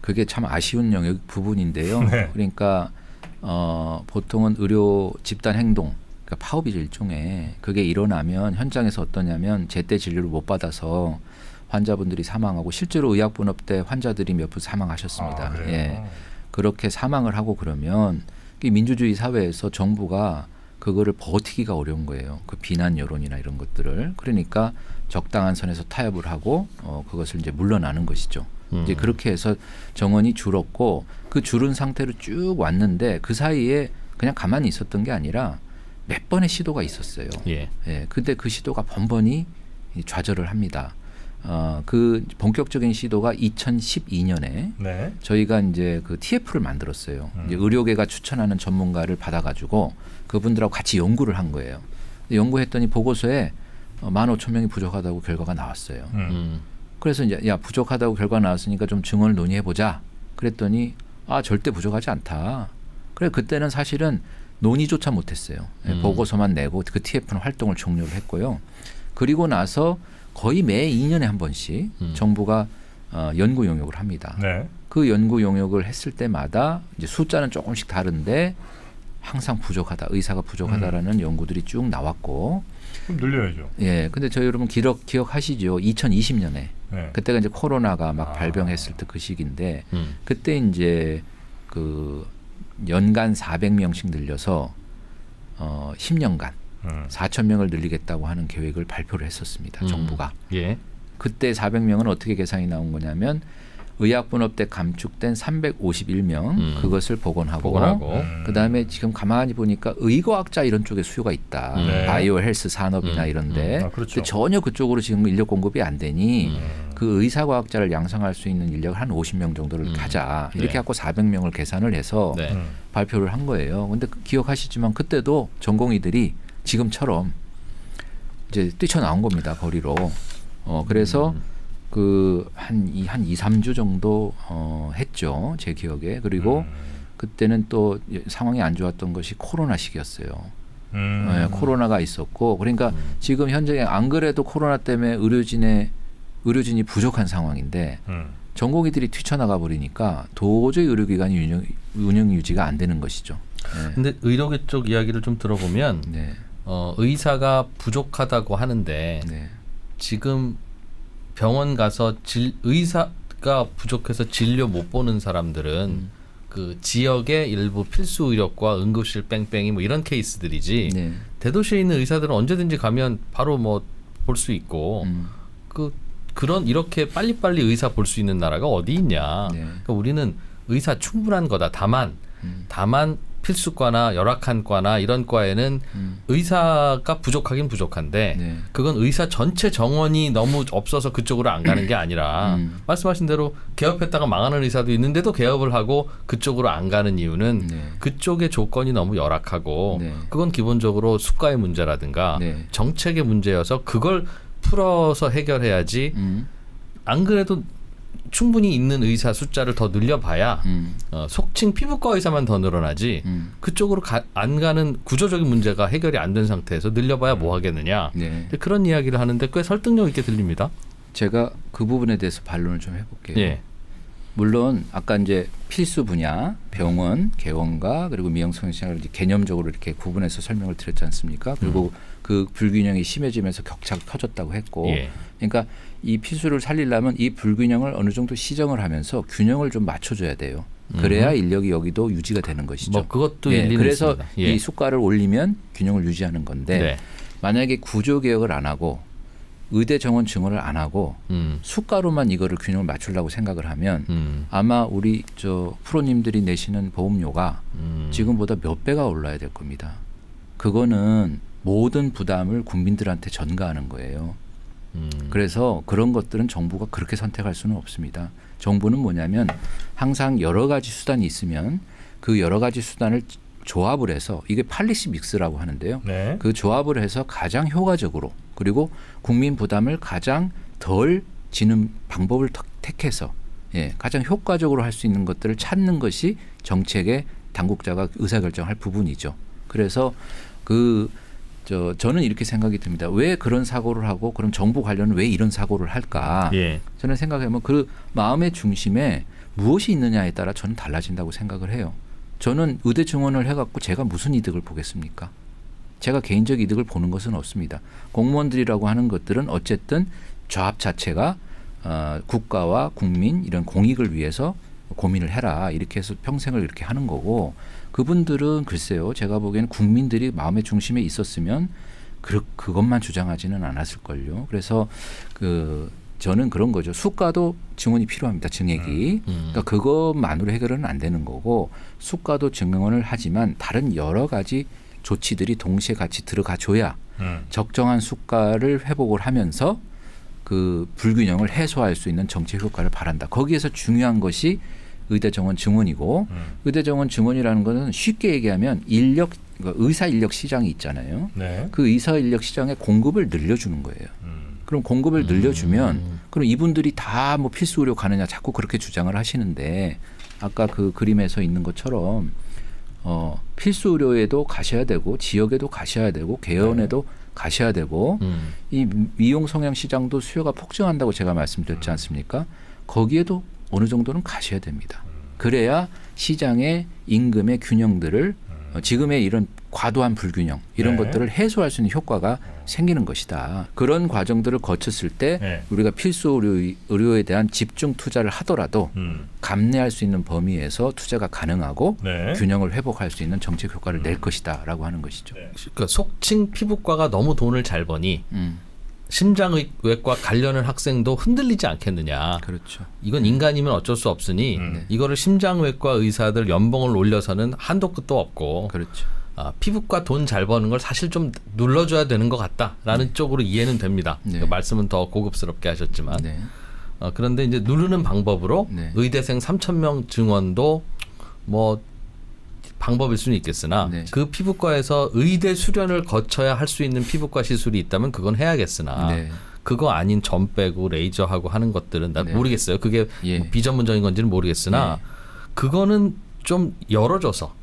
그게 참 아쉬운 영역 부분인데요. 네. 그러니까 보통은 의료 집단 행동, 그러니까 파업이죠 일종의. 그게 일어나면 현장에서 어떠냐면 제때 진료를 못 받아서 환자분들이 사망하고 실제로 의약분업 때 환자들이 몇 분 사망하셨습니다. 예. 그렇게 사망을 하고 그러면 민주주의 사회에서 정부가 그거를 버티기가 어려운 거예요. 그 비난 여론이나 이런 것들을. 그러니까 적당한 선에서 타협을 하고 그것을 이제 물러나는 것이죠. 이제 그렇게 해서 정원이 줄었고 그 줄은 상태로 쭉 왔는데 그 사이에 그냥 가만히 있었던 게 아니라 몇 번의 시도가 있었어요. 예. 근데 그 시도가 번번이 좌절을 합니다. 그 본격적인 시도가 2012년에 네. 저희가 이제 그 TF를 만들었어요. 이제 의료계가 추천하는 전문가를 받아가지고 그분들하고 같이 연구를 한 거예요. 연구했더니 보고서에 15,000명이 부족하다고 결과가 나왔어요. 그래서 이제 부족하다고 결과 나왔으니까 좀 증원을 논의해 보자. 그랬더니 절대 부족하지 않다. 그래 그때는 사실은 논의조차 못했어요. 보고서만 내고 그 TF는 활동을 종료를 했고요. 그리고 나서 거의 매 2년에 한 번씩 정부가 연구 용역을 합니다. 네. 그 연구 용역을 했을 때마다 이제 숫자는 조금씩 다른데 항상 부족하다, 의사가 부족하다라는 연구들이 쭉 나왔고. 그럼 늘려야죠. 예, 근데 저희 여러분 기억하시죠? 2020년에 그때가 이제 코로나가 막 발병했을 때 그 시기인데 그때 이제 그 연간 400명씩 늘려서 10년간 4,000명을 늘리겠다고 하는 계획을 발표를 했었습니다. 정부가. 예. 그때 400명은 어떻게 계산이 나온 거냐면 의약분업 때 감축된 351명 그것을 복원하고 그다음에 지금 가만히 보니까 의과학자 이런 쪽에 수요가 있다. 바이오 헬스 산업이나 이런데 그렇죠. 근데 전혀 그쪽으로 지금 인력 공급이 안 되니 그 의사과학자를 양성할 수 있는 인력을 한 50명 정도를 가자. 이렇게 갖고 400명을 계산을 해서 발표를 한 거예요. 근데 기억하시지만 그때도 전공의들이 지금처럼 이제 뛰쳐나온 겁니다. 거리로. 그래서 그 한 2, 3주 정도 했죠. 제 기억에. 그리고 그때는 또 상황이 안 좋았던 것이 코로나 시기였어요. 코로나가 있었고 그러니까 지금 현재 안 그래도 코로나 때문에 의료진이 부족한 상황인데 전공의들이 뛰쳐나가 버리니까 도저히 의료기관이 운영 유지가 안 되는 것이죠. 근데 의료계 쪽 이야기를 좀 들어보면 의사가 부족하다고 하는데 네. 지금 병원 가서 의사가 부족해서 진료 못 보는 사람들은 그 지역의 일부 필수 의료과 응급실 뺑뺑이 뭐 이런 케이스들이지 네. 대도시에 있는 의사들은 언제든지 가면 바로 뭐 볼 수 있고 그런 이렇게 빨리빨리 의사 볼 수 있는 나라가 어디 있냐. 네. 그러니까 우리는 의사 충분한 거다. 다만 필수과나 열악한 과나 이런 과에는 의사가 부족하긴 부족한데 네. 그건 의사 전체 정원이 너무 없어서 그쪽으로 안 가는 게 아니라 말씀하신 대로 개업했다가 망하는 의사도 있는데도 개업을 하고 그쪽으로 안 가는 이유는 네. 그쪽의 조건이 너무 열악하고 네. 그건 기본적으로 수가의 문제라든가 네. 정책의 문제여서 그걸 풀어서 해결해야지 안 그래도 충분히 있는 의사 숫자를 더 늘려봐야 속칭 피부과 의사만 더 늘어나지 그쪽으로 안 가는 구조적인 문제가 해결이 안 된 상태에서 늘려봐야 뭐 하겠느냐. 네. 그런 이야기를 하는데 꽤 설득력 있게 들립니다. 제가 그 부분에 대해서 반론을 좀 해볼게요. 예. 물론 아까 이제 필수 분야, 병원, 개원가 그리고 미용성형을 개념적으로 이렇게 구분해서 설명을 드렸지 않습니까? 그리고 그 불균형이 심해지면서 격차가 커졌다고 했고, 예. 그러니까 이 필수를 살리려면 이 불균형을 어느 정도 시정을 하면서 균형을 좀 맞춰줘야 돼요. 그래야 인력이 여기도 유지가 되는 것이죠. 뭐 그것도 예, 일리는 그래서 있습니다. 예. 이 수가를 올리면 균형을 유지하는 건데 네. 만약에 구조 개혁을 안 하고 의대 정원 증원을 안 하고 수가로만 이거를 균형을 맞추려고 생각을 하면 아마 우리 저 프로님들이 내시는 보험료가 지금보다 몇 배가 올라야 될 겁니다. 그거는 모든 부담을 국민들한테 전가하는 거예요. 그래서 그런 것들은 정부가 그렇게 선택할 수는 없습니다. 정부는 뭐냐면 항상 여러 가지 수단이 있으면 그 여러 가지 수단을 조합을 해서 이게 팔리시 믹스라고 하는데요. 네. 그 조합을 해서 가장 효과적으로 그리고 국민 부담을 가장 덜 지는 방법을 택해서 가장 효과적으로 할 수 있는 것들을 찾는 것이 정책의 당국자가 의사결정할 부분이죠. 그래서 저는 이렇게 생각이 듭니다. 왜 그런 사고를 하고 그럼 정부 관련은 왜 이런 사고를 할까? 예. 저는 생각해보면 그 마음의 중심에 무엇이 있느냐에 따라 저는 달라진다고 생각을 해요. 저는 의대 증원을 해갖고 제가 무슨 이득을 보겠습니까? 제가 개인적 이득을 보는 것은 없습니다. 공무원들이라고 하는 것들은 어쨌든 조합 자체가 국가와 국민 이런 공익을 위해서 고민을 해라 이렇게 해서 평생을 이렇게 하는 거고 그분들은 글쎄요 제가 보기에는 국민들이 마음의 중심에 있었으면 그것만 주장하지는 않았을걸요. 그래서 저는 그런 거죠. 수가도 증원이 필요합니다. 증액이. 그러니까 그것만으로 해결은 안 되는 거고 수가도 증원을 하지만 다른 여러 가지 조치들이 동시에 같이 들어가 줘야 적정한 수가를 회복을 하면서 그 불균형을 해소할 수 있는 정책 효과를 바란다. 거기에서 중요한 것이 의대 정원 증원이고 의대 정원 증원이라는 것은 쉽게 얘기하면 의사 인력 시장이 있잖아요. 네. 그 의사 인력 시장의 공급을 늘려주는 거예요. 그럼 공급을 늘려주면 그럼 이분들이 다 뭐 필수 의료 가느냐 자꾸 그렇게 주장을 하시는데 아까 그 그림에서 있는 것처럼 필수 의료에도 가셔야 되고 지역에도 가셔야 되고 개원에도 가셔야 되고 이 미용 성형 시장도 수요가 폭증한다고 제가 말씀드렸지 않습니까? 거기에도 어느 정도는 가셔야 됩니다. 그래야 시장의 임금의 균형들을 지금의 이런 과도한 불균형 이런 것들을 해소할 수 있는 효과가 생기는 것이다. 그런 과정들을 거쳤을 때 우리가 필수 의료에 대한 집중 투자를 하더라도 감내할 수 있는 범위에서 투자가 가능하고 균형을 회복할 수 있는 정책 효과를 낼 것이다라고 하는 것이죠. 그러니까 속칭 피부과가 너무 돈을 잘 버니 심장외과 관련한 학생도 흔들리지 않겠느냐. 그렇죠. 이건 인간이면 어쩔 수 없으니 이거를 심장외과 의사들 연봉을 올려서는 한도 끝도 없고 그렇죠. 피부과 돈 잘 버는 걸 사실 좀 눌러줘야 되는 것 같다라는 쪽으로 이해는 됩니다. 그러니까 말씀은 더 고급스럽게 하셨지만 그런데 이제 누르는 방법으로 의대생 3,000명 증원도 뭐 방법일 수는 있겠으나 그 피부과에서 의대 수련을 거쳐야 할 수 있는 피부과 시술이 있다면 그건 해야겠으나 그거 아닌 점 빼고 레이저하고 하는 것들은 난 모르겠어요. 그게 뭐 비전문적인 건지는 모르겠으나 그거는 좀 열어줘서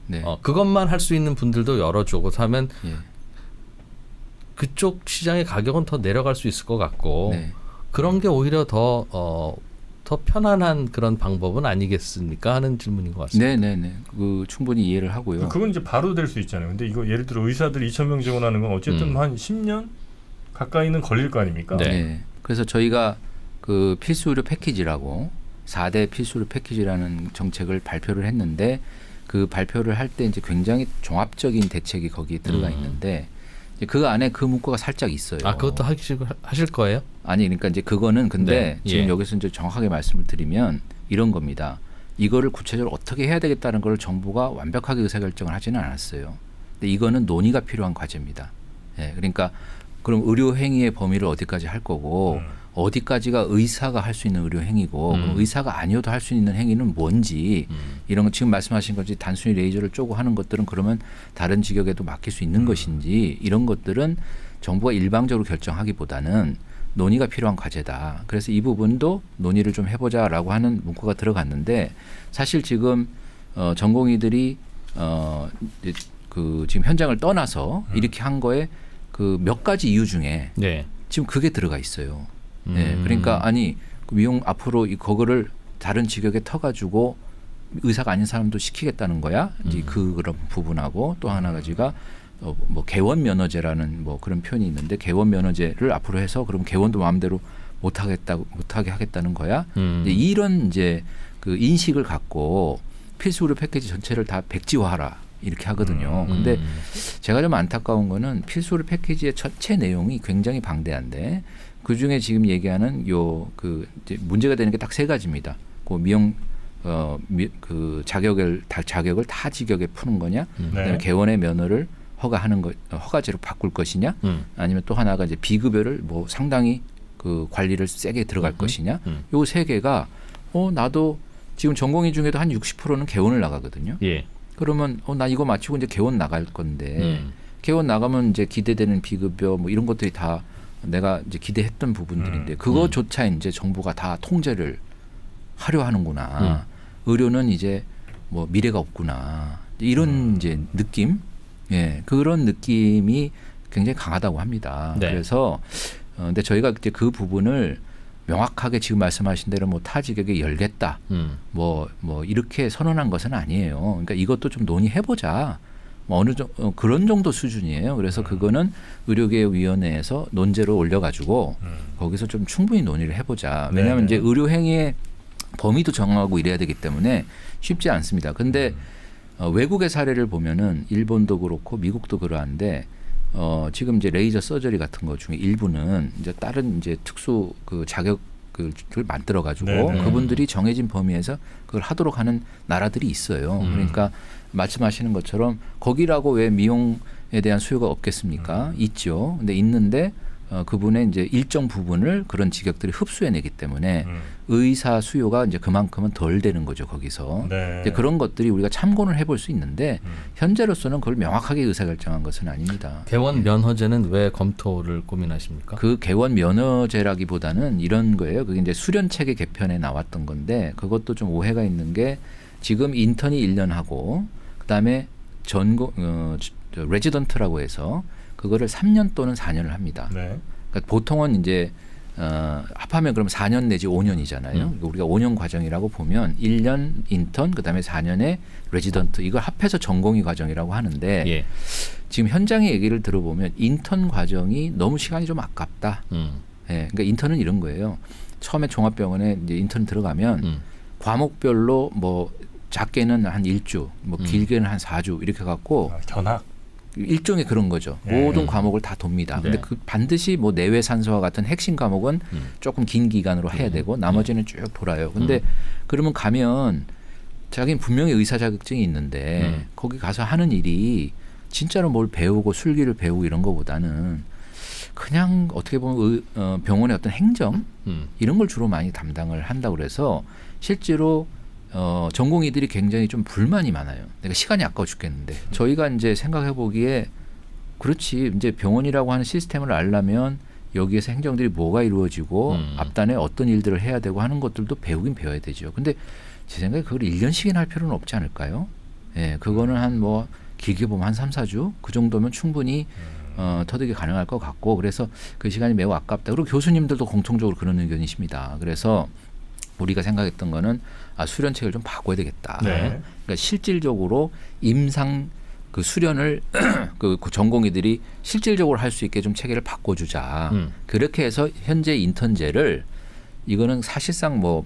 그것만 할 수 있는 분들도 열어주고 하면 그쪽 시장의 가격은 더 내려갈 수 있을 것 같고 그런 게 오히려 더 더 편안한 그런 방법은 아니겠습니까 하는 질문인 것 같습니다. 네네네. 그 충분히 이해를 하고요. 그건 이제 바로 될 수 있잖아요. 근데 이거 예를 들어 의사들 2,000명 지원하는 건 어쨌든 한 10년 가까이는 걸릴 거 아닙니까? 네. 그래서 저희가 그 필수 의료 패키지라고 4대 필수 의료 패키지라는 정책을 발표를 했는데 그 발표를 할 때 이제 굉장히 종합적인 대책이 거기에 들어가 있는데 그 안에 그 문구가 살짝 있어요. 아, 그것도 하실 거예요? 아니, 그러니까 이제 그거는 근데 지금 여기서 이제 정확하게 말씀을 드리면 이런 겁니다. 이거를 구체적으로 어떻게 해야 되겠다는 걸 정부가 완벽하게 의사결정을 하지는 않았어요. 근데 이거는 논의가 필요한 과제입니다. 예, 그러니까 그럼 의료 행위의 범위를 어디까지 할 거고 어디까지가 의사가 할 수 있는 의료 행위고 그럼 의사가 아니어도 할 수 있는 행위는 뭔지 이런 거 지금 말씀하신 거지 단순히 레이저를 쪼고 하는 것들은 그러면 다른 직역에도 맡길 수 있는 것인지 이런 것들은 정부가 일방적으로 결정하기보다는 논의가 필요한 과제다. 그래서 이 부분도 논의를 좀 해보자라고 하는 문구가 들어갔는데 사실 지금 전공의들이 그 지금 현장을 떠나서 이렇게 한 거에 그 몇 가지 이유 중에 지금 그게 들어가 있어요. 네, 그러니까 아니 그 미용 앞으로 그거를 다른 직역에 터가지고 의사가 아닌 사람도 시키겠다는 거야. 이제 그런 부분하고 또 하나 가지가 뭐 개원 면허제라는 뭐 그런 표현이 있는데 개원 면허제를 앞으로 해서 그럼 개원도 마음대로 못하게 하겠다는 거야. 이제 이런 이제 그 인식을 갖고 필수 의료 패키지 전체를 다 백지화하라. 이렇게 하거든요. 근데 제가 좀 안타까운 거는 필수 의료 패키지의 전체 내용이 굉장히 방대한데 그 중에 지금 얘기하는 그 이제 문제가 되는 게 딱 세 가지입니다. 그 미용 그 자격을 타 직역에 푸는 거냐, 그다음에 개원의 면허를 허가제로 바꿀 것이냐, 아니면 또 하나가 이제 비급여를 뭐 상당히 그 관리를 세게 들어갈 것이냐, 요 세 개가 나도 지금 전공의 중에도 한 60%는 개원을 나가거든요. 예. 그러면 나 이거 마치고 이제 개원 나갈 건데 개원 나가면 이제 기대되는 비급여 뭐 이런 것들이 다 내가 이제 기대했던 부분들인데 그거조차 이제 정부가 다 통제를 하려 하는구나. 의료는 이제 뭐 미래가 없구나. 이런 이제 느낌, 예, 그런 느낌이 굉장히 강하다고 합니다. 네. 그래서 근데 저희가 이제 그 부분을 명확하게 지금 말씀하신 대로 뭐 타 직역에 열겠다, 뭐 이렇게 선언한 것은 아니에요. 그러니까 이것도 좀 논의해보자. 뭐 어느 정도 그런 정도 수준이에요. 그래서 그거는 의료개혁위원회에서 논제로 올려가지고 거기서 좀 충분히 논의를 해보자. 왜냐하면 이제 의료 행위의 범위도 정하고 이래야 되기 때문에 쉽지 않습니다. 근데 외국의 사례를 보면은 일본도 그렇고 미국도 그러한데 지금 이제 레이저 서저리 같은 것 중에 일부는 이제 다른 이제 특수 그 자격을 만들어 가지고 그분들이 정해진 범위에서 그걸 하도록 하는 나라들이 있어요. 그러니까 말씀하시는 것처럼 거기라고 왜 미용에 대한 수요가 없겠습니까? 있죠. 근데 있는데 그분의 이제 일정 부분을 그런 직역들이 흡수해내기 때문에 의사 수요가 이제 그만큼은 덜 되는 거죠 거기서. 이제 그런 것들이 우리가 참고를 해볼 수 있는데 현재로서는 그걸 명확하게 의사결정한 것은 아닙니다. 개원 면허제는 왜 검토를 고민하십니까? 그 개원 면허제라기보다는 이런 거예요. 그게 이제 수련체계 개편에 나왔던 건데 그것도 좀 오해가 있는 게 지금 인턴이 1년 하고 그다음에 레지던트라고 해서 그거를 3년 또는 4년을 합니다. 그러니까 보통은 이제 합하면 그럼 4년 내지 5년이잖아요. 우리가 5년 과정이라고 보면 1년 인턴 그다음에 4년의 레지던트 이걸 합해서 전공의 과정이라고 하는데 지금 현장의 얘기를 들어보면 인턴 과정이 너무 시간이 좀 아깝다. 그러니까 인턴은 이런 거예요. 처음에 종합병원에 이제 인턴 들어가면 과목별로 뭐 작게는 한 1주, 뭐 길게는 한 4주 이렇게 갖고 견학 일종의 그런 거죠. 모든 과목을 다 돕니다. 근데 그 반드시 뭐 내외 산소와 같은 핵심 과목은 조금 긴 기간으로 해야 되고 나머지는 쭉 돌아요. 근데 그러면 가면 자기는 분명히 의사 자격증이 있는데 거기 가서 하는 일이 진짜로 뭘 배우고 술기를 배우고 이런 거보다는 그냥 어떻게 보면 병원의 어떤 행정 이런 걸 주로 많이 담당을 한다고 그래서 실제로 전공의들이 굉장히 좀 불만이 많아요. 내가 시간이 아까워 죽겠는데. 저희가 이제 생각해 보기에 그렇지. 이제 병원이라고 하는 시스템을 알려면 여기에서 행정들이 뭐가 이루어지고 앞단에 어떤 일들을 해야 되고 하는 것들도 배우긴 배워야 되죠. 근데 제 생각에 그걸 1년씩이나 할 필요는 없지 않을까요? 예, 그거는 한 뭐 길게 보면 한 3, 4주 그 정도면 충분히 터득이 가능할 것 같고 그래서 그 시간이 매우 아깝다. 그리고 교수님들도 공통적으로 그런 의견이십니다. 그래서 우리가 생각했던 거는 수련책을 좀 바꿔야 되겠다. 그러니까 실질적으로 임상 그 수련을 그 전공의들이 실질적으로 할 수 있게 좀 체계를 바꿔주자. 그렇게 해서 현재 인턴제를 이거는 사실상 뭐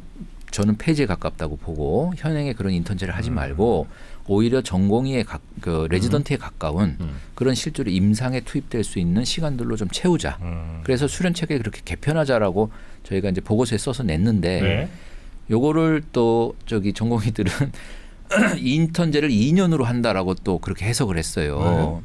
저는 폐지에 가깝다고 보고 현행의 그런 인턴제를 하지 말고 오히려 전공의에 그 레지던트에 가까운 그런 실제로 임상에 투입될 수 있는 시간들로 좀 채우자. 그래서 수련 체계 그렇게 개편하자라고 저희가 이제 보고서에 써서 냈는데 요거를 또 저기 전공의들은 인턴제를 2년으로 한다라고 또 그렇게 해석을 했어요.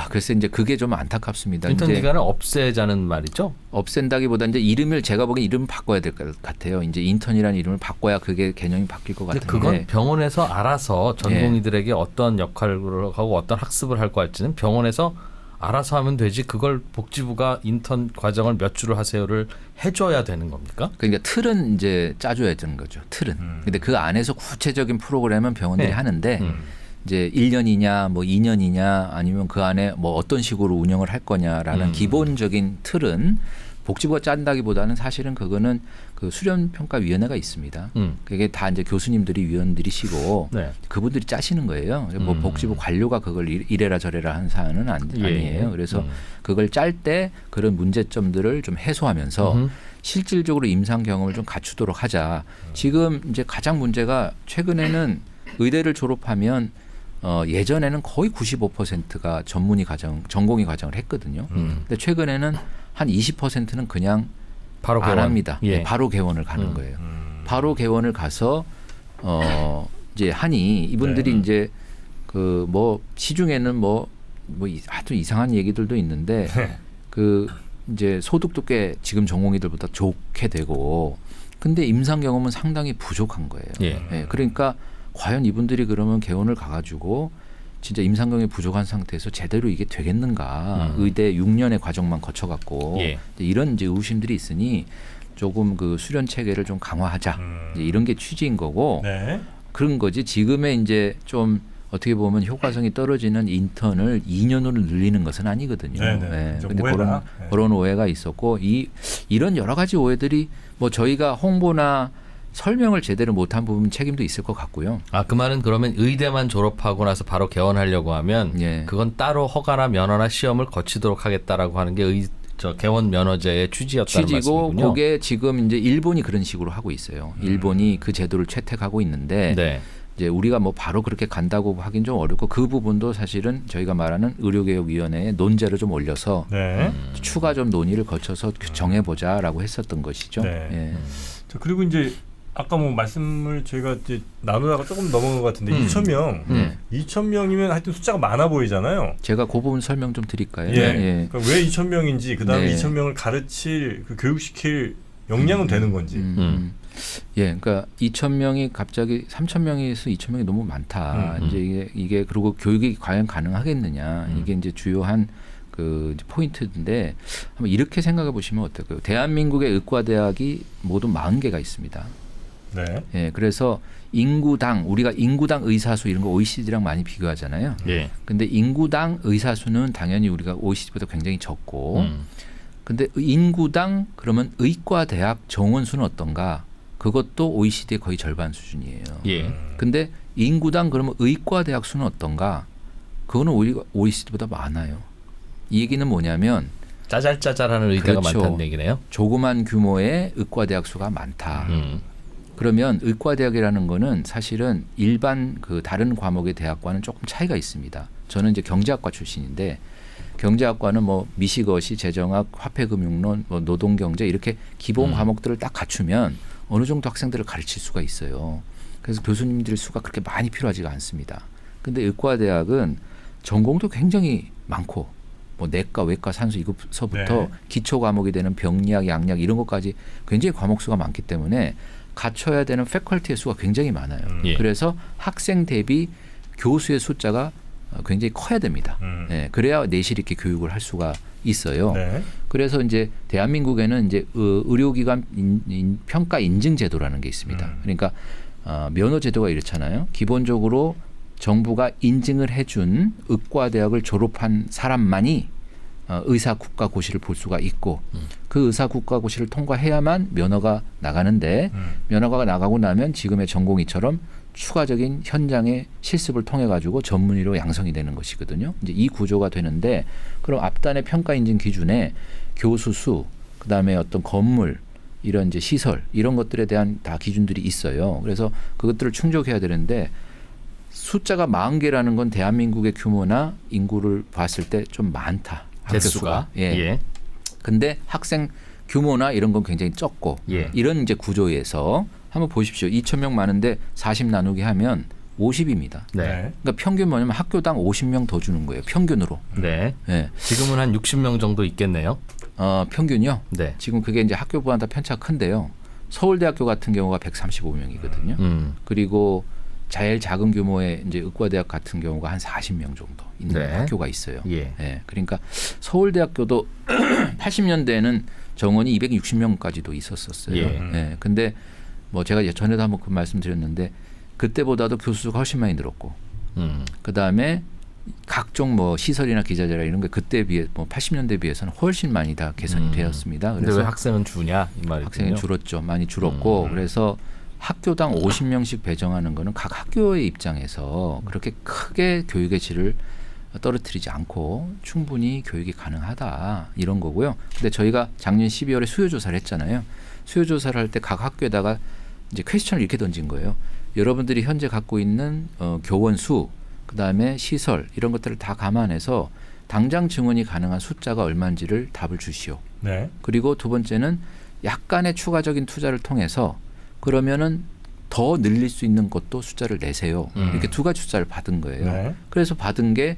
그래서 이제 그게 좀 안타깝습니다. 인턴 기간을 없애자는 말이죠? 없앤다기보다 이제 이름을 제가 보기엔 이름 바꿔야 될 것 같아요. 이제 인턴이라는 이름을 바꿔야 그게 개념이 바뀔 것 같은데. 그건 병원에서 알아서 전공의들에게 어떤 역할을 하고 어떤 학습을 할 거 할지는 병원에서 알아서 하면 되지. 그걸 복지부가 인턴 과정을 몇 주를 하세요를 해줘야 되는 겁니까? 그러니까 틀은 이제 짜줘야 되는 거죠. 틀은. 근데 그 안에서 구체적인 프로그램은 병원들이 하는데 이제 1년이냐 뭐 2년이냐 아니면 그 안에 뭐 어떤 식으로 운영을 할 거냐라는 기본적인 틀은 복지부가 짠다기보다는 사실은 그거는 그 수련평가위원회가 있습니다. 그게 다 이제 교수님들이 위원들이시고 그분들이 짜시는 거예요. 뭐 복지부 관료가 그걸 이래라 저래라 하는 사안은 아니에요. 그래서 그걸 짤 때 그런 문제점들을 좀 해소하면서 실질적으로 임상 경험을 좀 갖추도록 하자. 지금 이제 가장 문제가 최근에는 의대를 졸업하면 예전에는 거의 95%가 전공의 과정을 했거든요. 근데 최근에는 한 20%는 그냥 바로 안 합니다. 바로 개원을 가는 거예요. 바로 개원을 가서 이제 하니 이분들이 이제 그 뭐 시중에는 뭐 아주 이상한 얘기들도 있는데 그 이제 소득도 꽤 지금 전공의들보다 좋게 되고 근데 임상 경험은 상당히 부족한 거예요. 그러니까 과연 이분들이 그러면 개원을 가가지고 진짜 임상 경험이 부족한 상태에서 제대로 이게 되겠는가? 의대 6년의 과정만 거쳐갖고 이런 이제 의구심들이 있으니 조금 그 수련 체계를 좀 강화하자. 이제 이런 게 취지인 거고 그런 거지. 지금의 이제 좀 어떻게 보면 효과성이 떨어지는 인턴을 2년으로 늘리는 것은 아니거든요. 그런데 그런 오해가 있었고 이런 여러 가지 오해들이 뭐 저희가 홍보나 설명을 제대로 못한 부분 책임도 있을 것 같고요. 그 말은 그러면 의대만 졸업하고 나서 바로 개원하려고 하면 그건 따로 허가나 면허나 시험을 거치도록 하겠다라고 하는 게 개원 면허제의 취지였다는 말씀이군요. 그게 지금 이제 일본이 그런 식으로 하고 있어요. 일본이 그 제도를 채택하고 있는데 이제 우리가 뭐 바로 그렇게 간다고 하긴 좀 어렵고 그 부분도 사실은 저희가 말하는 의료개혁위원회에 논제를 좀 올려서 추가 좀 논의를 거쳐서 정해보자라고 했었던 것이죠. 자, 그리고 이제 아까 뭐 말씀을 저희가 이제 나누다가 조금 넘어간 것 같은데 2,000명, 2,000명이면 하여튼 숫자가 많아 보이잖아요. 제가 그 부분 설명 좀 드릴까요? 그러니까 왜 2,000명인지 그다음에 2,000명을 가르칠 그 교육시킬 역량은 되는 건지. 그러니까 2,000명이 갑자기 3,000명에서 2,000명이 너무 많다. 이제 이게 그리고 교육이 과연 가능하겠느냐 이게 이제 주요한 그 포인트인데 한번 이렇게 생각해 보시면 어떨까요? 대한민국의 의과대학이 모두 40개가 있습니다. 그래서 우리가 인구당 의사수 이런 거 OECD랑 많이 비교하잖아요. 근데 인구당 의사수는 당연히 우리가 OECD보다 굉장히 적고 근데 인구당 그러면 의과대학 정원 수는 어떤가? 그것도 OECD의 거의 절반 수준이에요. 근데 인구당 그러면 의과대학 수는 어떤가? 그거는 우리가 OECD보다 많아요. 이 얘기는 뭐냐면 짜잘짜잘하는 의대가 많다는 얘기네요. 조그만 규모의 의과대학 수가 많다. 그러면 의과대학이라는 거는 사실은 일반 그 다른 과목의 대학과는 조금 차이가 있습니다. 저는 이제 경제학과 출신인데 경제학과는 뭐 미시거시, 재정학, 화폐금융론, 뭐 노동경제 이렇게 기본 과목들을 딱 갖추면 어느 정도 학생들을 가르칠 수가 있어요. 그래서 교수님들 수가 그렇게 많이 필요하지가 않습니다. 근데 의과대학은 전공도 굉장히 많고 뭐 내과, 외과, 산수 이것서부터 기초 과목이 되는 병리학, 양리학 이런 것까지 굉장히 과목 수가 많기 때문에 갖춰야 되는 패컬티의 수가 굉장히 많아요. 그래서 학생 대비 교수의 숫자가 굉장히 커야 됩니다. 그래야 내실 있게 교육을 할 수가 있어요. 그래서 이제 대한민국에는 이제 의료기관 평가 인증 제도라는 게 있습니다. 그러니까 면허 제도가 이렇잖아요. 기본적으로 정부가 인증을 해준 의과대학을 졸업한 사람만이 의사 국가고시를 볼 수가 있고 그 의사 국가고시를 통과해야만 면허가 나가는데 면허가 나가고 나면 지금의 전공의처럼 추가적인 현장의 실습을 통해 가지고 전문의로 양성이 되는 것이거든요. 이제 이 구조가 되는데 그럼 앞단의 평가 인증 기준에 교수 수, 그다음에 어떤 건물 이런 이제 시설 이런 것들에 대한 다 기준들이 있어요. 그래서 그것들을 충족해야 되는데 숫자가 40개라는 건 대한민국의 규모나 인구를 봤을 때 좀 많다. 개수가. 예. 근데 학생 규모나 이런 건 굉장히 적고 이런 이제 구조에서 한번 보십시오. 2,000명 많은데 40 나누기 하면 50입니다. 네. 그러니까 평균 뭐냐면 학교당 50명 더 주는 거예요. 평균으로. 네. 네. 지금은 한 60명 정도 있겠네요. 평균요? 네. 지금 그게 이제 학교마다 편차가 큰데요. 서울대학교 같은 경우가 135명이거든요. 그리고 제일 작은 규모의 이제 의과대학 같은 경우가 한 40명 정도 있는 학교가 있어요. 예. 그러니까 서울대학교도 80년대에는 정원이 260명까지도 있었었어요. 예. 근데 뭐 제가 전에도 한번 그 말씀드렸는데 그때보다도 교수 수가 훨씬 많이 늘었고, 그 다음에 각종 뭐 시설이나 기자재라 이런 게 그때에 비해 뭐 80년대에 비해서는 훨씬 많이 다 개선이 되었습니다. 그래서 왜 학생은 주냐 이 말이군요. 학생이 줄었죠. 많이 줄었고 그래서 학교당 50명씩 배정하는 거는 각 학교의 입장에서 그렇게 크게 교육의 질을 떨어뜨리지 않고 충분히 교육이 가능하다 이런 거고요. 근데 저희가 작년 12월에 수요조사를 했잖아요. 수요조사를 할 때 각 학교에다가 이제 퀘스천을 이렇게 던진 거예요. 여러분들이 현재 갖고 있는 교원 수, 그다음에 시설 이런 것들을 다 감안해서 당장 증원이 가능한 숫자가 얼마인지를 답을 주시오. 네. 그리고 두 번째는 약간의 추가적인 투자를 통해서 그러면은 더 늘릴 수 있는 것도 숫자를 내세요. 이렇게 두 가지 숫자를 받은 거예요. 네. 그래서 받은 게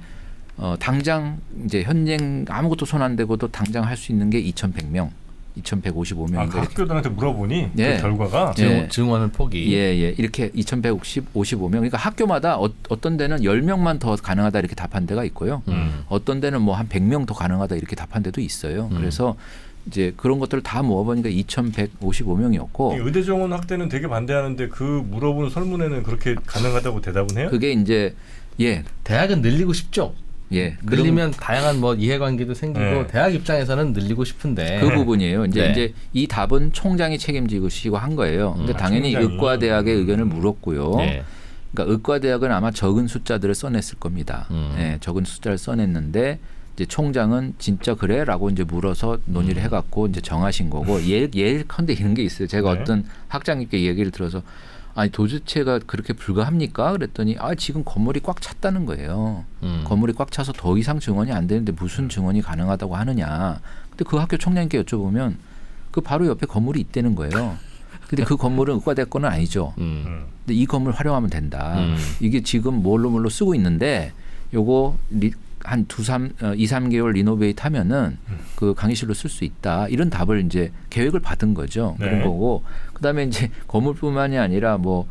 당장 이제 현행 아무것도 손 안 대고도 당장 할 수 있는 게 2,100명, 2,155명. 그 학교들한테 물어보니 그 결과가 증원을 포기. 예. 이렇게 2,155명. 그러니까 학교마다 어떤 데는 10명만 더 가능하다 이렇게 답한 데가 있고요. 어떤 데는 뭐 한 100명 더 가능하다 이렇게 답한 데도 있어요. 그래서 이제 그런 것들을 다 모아보니까 2,155명이었고 의대 정원 확대는 되게 반대하는데 그 물어보는 설문에는 그렇게 가능하다고 대답은 해요? 그게 이제 대학은 늘리고 싶죠. 늘리면 다양한 뭐 이해관계도 생기고 대학 입장에서는 늘리고 싶은데 그 부분이에요. 이제 이 답은 총장이 책임지고 한 거예요. 근데 당연히 총장이. 의과대학의 의견을 물었고요. 그러니까 의과대학은 아마 적은 숫자들을 써냈을 겁니다. 적은 숫자를 써냈는데 이제 총장은 진짜 그래라고 이제 물어서 논의를 해갖고 이제 정하신 거고 예컨대 이런 게 있어요. 제가 어떤 학장님께 얘기를 들어서 아니 도주체가 그렇게 불가합니까? 그랬더니 지금 건물이 꽉 찼다는 거예요. 건물이 꽉 차서 더 이상 증원이 안 되는데 무슨 증원이 가능하다고 하느냐. 근데 그 학교 총장님께 여쭤보면 그 바로 옆에 건물이 있다는 거예요. 근데 그 건물은 의과대학 거는 아니죠. 근데 이 건물 활용하면 된다. 이게 지금 뭘로 쓰고 있는데 요거 한 2, 3개월 리노베이트 하면은 그 강의실로 쓸 수 있다. 이런 답을 이제 계획을 받은 거죠. 그런 거고. 그다음에 이제 건물뿐만이 아니라 뭐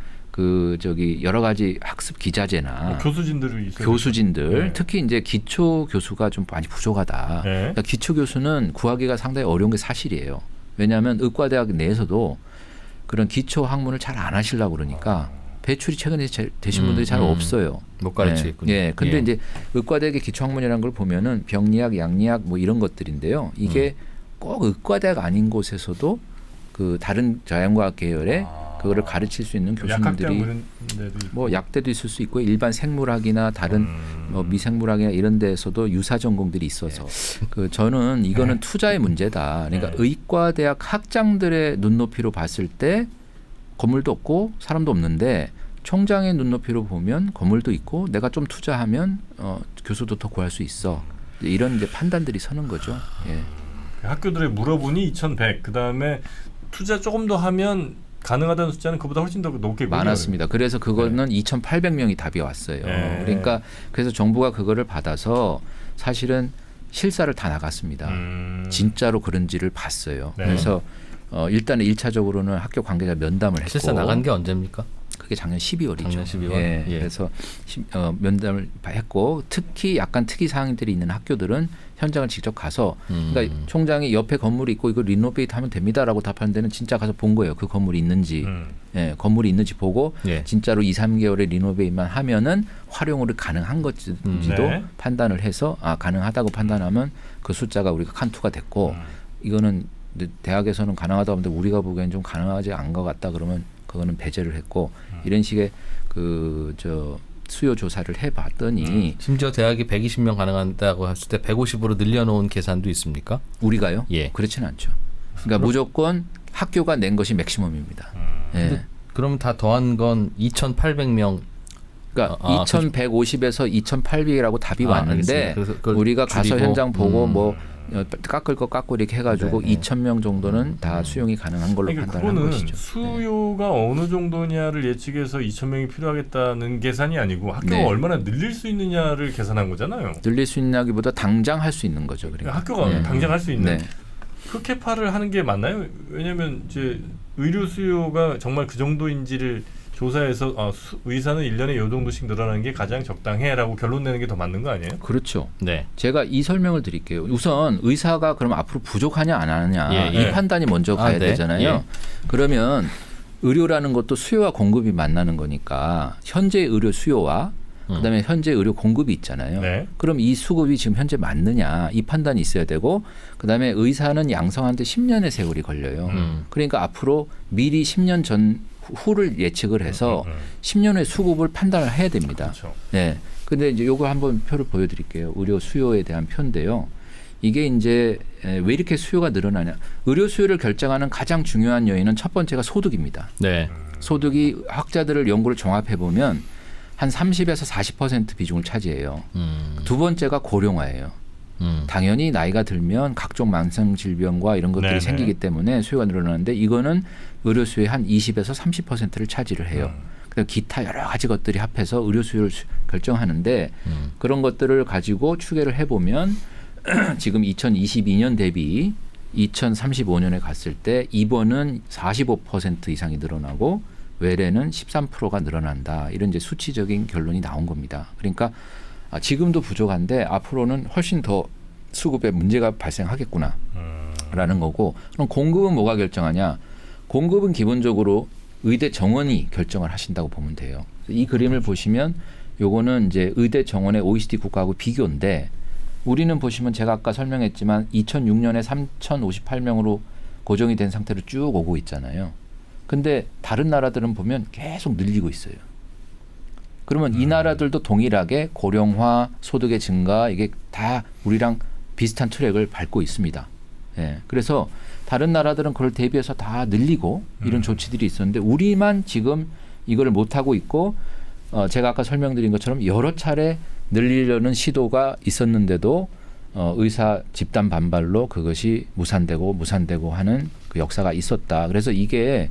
여러 가지 학습 기자재나 교수진들 특히 이제 기초 교수가 좀 많이 부족하다. 그러니까 기초 교수는 구하기가 상당히 어려운 게 사실이에요. 왜냐하면 의과대학 내에서도 그런 기초 학문을 잘 안 하시려고 그러니까 배출이 최근에 되신 분들이 잘 없어요. 못 가르치겠군요. 근데 이제 의과대학의 기초학문이라는 걸 보면은 병리학, 양리학 뭐 이런 것들인데요. 이게 꼭 의과대학 아닌 곳에서도 그 다른 자연과학 계열의 그거를 가르칠 수 있는 교수님들이 뭐 약대도 있을 수 있고 일반 생물학이나 다른 뭐 미생물학이나 이런 데에서도 유사 전공들이 있어서 저는 이거는 투자의 문제다. 그러니까 의과대학 학장들의 눈높이로 봤을 때 건물도 없고 사람도 없는데 총장의 눈높이로 보면 건물도 있고 내가 좀 투자하면 교수도 더 구할 수 있어. 이런 이제 판단들이 서는 거죠. 학교들에 물어보니 2,100. 그다음에 투자 조금 더 하면 가능하다는 숫자는 그보다 훨씬 더 높게 많았습니다. 그래서 그거는 2,800명이 답이 왔어요. 그러니까 그래서 정부가 그거를 받아서 사실은 실사를 다 나갔습니다. 진짜로 그런지를 봤어요. 그래서 일단은 1차적으로는 학교 관계자 면담을 했고 실사 나간 게 언제입니까? 그게 작년 12월이죠. 작년 12월. 그래서 면담을 했고 특히 약간 특이 사항들이 있는 학교들은 현장을 직접 가서 그러니까 총장이 옆에 건물이 있고 이거 리노베이트 하면 됩니다라고 답하는 데는 진짜 가서 본 거예요. 그 건물이 있는지. 건물이 있는지 보고 진짜로 2, 3개월의 리노베이트만 하면은 활용으로 가능한 것인지도 판단을 해서 가능하다고 판단하면 그 숫자가 우리가 칸투가 됐고 이거는 대학에서는 가능하다 하는데 우리가 보기엔 좀 가능하지 않은 것 같다 그러면 그거는 배제를 했고 이런 식의 수요 조사를 해봤더니 심지어 대학이 120명 가능하다고 했을 때 150으로 늘려놓은 계산도 있습니까? 우리가요? 예. 그렇지는 않죠. 그러니까 무조건 학교가 낸 것이 맥시멈입니다. 예. 그러면 다 더한 건 2,800명. 그러니까 2,150에서 2,800이라고 답이 왔는데 우리가 가서 줄이고. 현장 보고 뭐 깎을 거 깎고 이렇게 해가지고 2,000명 정도는 다 수용이 가능한 걸로 판단한 것이죠. 수요가 어느 정도냐를 예측해서 2,000명이 필요하겠다는 계산이 아니고 학교가 얼마나 늘릴 수 있느냐를 계산한 거잖아요. 늘릴 수 있냐기보다 당장 할 수 있는 거죠. 그러니까 학교가 당장 할 수 있는. 그 캐파를 하는 게 맞나요? 왜냐하면 이제 의료 수요가 정말 그 정도인지를 조사해서 의사는 1년에 이 정도씩 늘어나는 게 가장 적당해라고 결론 내는 게 더 맞는 거 아니에요? 그렇죠. 네. 제가 이 설명을 드릴게요. 우선 의사가 그럼 앞으로 부족하냐 안 하느냐 이 판단이 먼저 가야 되잖아요. 그러면 의료라는 것도 수요와 공급이 만나는 거니까 현재 의료 수요와 그다음에 현재 의료 공급이 있잖아요. 그럼 이 수급이 지금 현재 맞느냐 이 판단이 있어야 되고 그다음에 의사는 양성하는데 10년의 세월이 걸려요. 그러니까 앞으로 미리 10년 전 후를 예측을 해서 10년 후의 수급을 판단을 해야 됩니다. 그렇죠. 네. 근데 이제 요거 한번 표를 보여드릴게요. 의료 수요에 대한 표인데요. 이게 이제 왜 이렇게 수요가 늘어나냐? 의료 수요를 결정하는 가장 중요한 요인은 첫 번째가 소득입니다. 네. 소득이 학자들을 연구를 종합해 보면 한 30에서 40% 비중을 차지해요. 두 번째가 고령화예요. 당연히 나이가 들면 각종 만성 질병과 이런 것들이 생기기 때문에 수요가 늘어나는데 이거는 의료 수요의 한 20에서 30%를 차지를 해요. 그다음 기타 여러 가지 것들이 합해서 의료 수요를 결정하는데 그런 것들을 가지고 추계를 해보면 지금 2022년 대비 2035년에 갔을 때 입원은 45% 이상이 늘어나고 외래는 13%가 늘어난다. 이런 이제 수치적인 결론이 나온 겁니다. 그러니까 지금도 부족한데 앞으로는 훨씬 더 수급에 문제가 발생하겠구나라는 거고 그럼 공급은 뭐가 결정하냐? 공급은 기본적으로 의대 정원이 결정을 하신다고 보면 돼요. 이 그림을 보시면 요거는 이제 의대 정원의 OECD 국가하고 비교인데 우리는 보시면 제가 아까 설명했지만 2006년에 3,058명으로 고정이 된 상태로 쭉 오고 있잖아요. 근데 다른 나라들은 보면 계속 늘리고 있어요. 그러면 이 나라들도 동일하게 고령화, 소득의 증가 이게 다 우리랑 비슷한 트랙을 밟고 있습니다. 예. 그래서 다른 나라들은 그걸 대비해서 다 늘리고 이런 조치들이 있었는데 우리만 지금 이거를 못하고 있고 제가 아까 설명드린 것처럼 여러 차례 늘리려는 시도가 있었는데도 의사 집단 반발로 그것이 무산되고 하는 그 역사가 있었다. 그래서 이게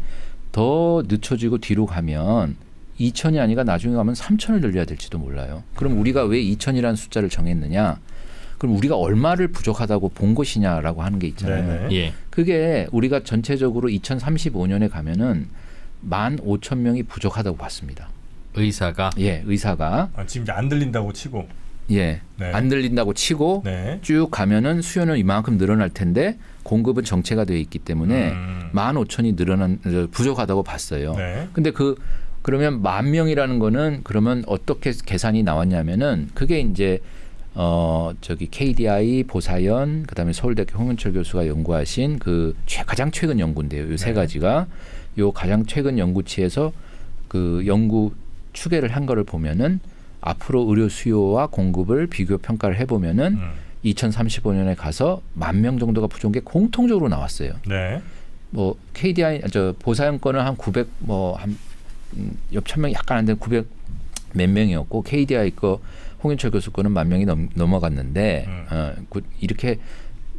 더 늦춰지고 뒤로 가면 2,000이 아니라 나중에 가면 3,000을 늘려야 될지도 몰라요. 그럼 우리가 왜 2,000이라는 숫자를 정했느냐? 그럼 우리가 얼마를 부족하다고 본 것이냐라고 하는 게 있잖아요. 예. 그게 우리가 전체적으로 2035년에 가면은 15,000명이 부족하다고 봤습니다. 의사가? 예, 의사가. 지금 이제 안 들린다고 치고. 예, 안 들린다고 치고 쭉 가면은 수요는 이만큼 늘어날 텐데 공급은 정체가 되어 있기 때문에 15,000이 부족하다고 봤어요. 근데 그러면 10,000명이라는 거는 그러면 어떻게 계산이 나왔냐면은 그게 이제 KDI, 보사연, 그다음에 서울대학교 홍윤철 교수가 연구하신 그 가장 최근 연구인데요. 이 세 가지가 요 가장 최근 연구치에서 그 연구 추계를 한 거를 보면은 앞으로 의료 수요와 공급을 비교 평가를 해보면은 2035년에 가서 10,000명 정도가 부족한 게 공통적으로 나왔어요. 뭐 KDI 보사연 거는 한 900 한 1,000명 약간 안 되는 900 몇 명이었고 KDI 거 홍윤철 교수 거는 10,000명이 넘어갔는데 이렇게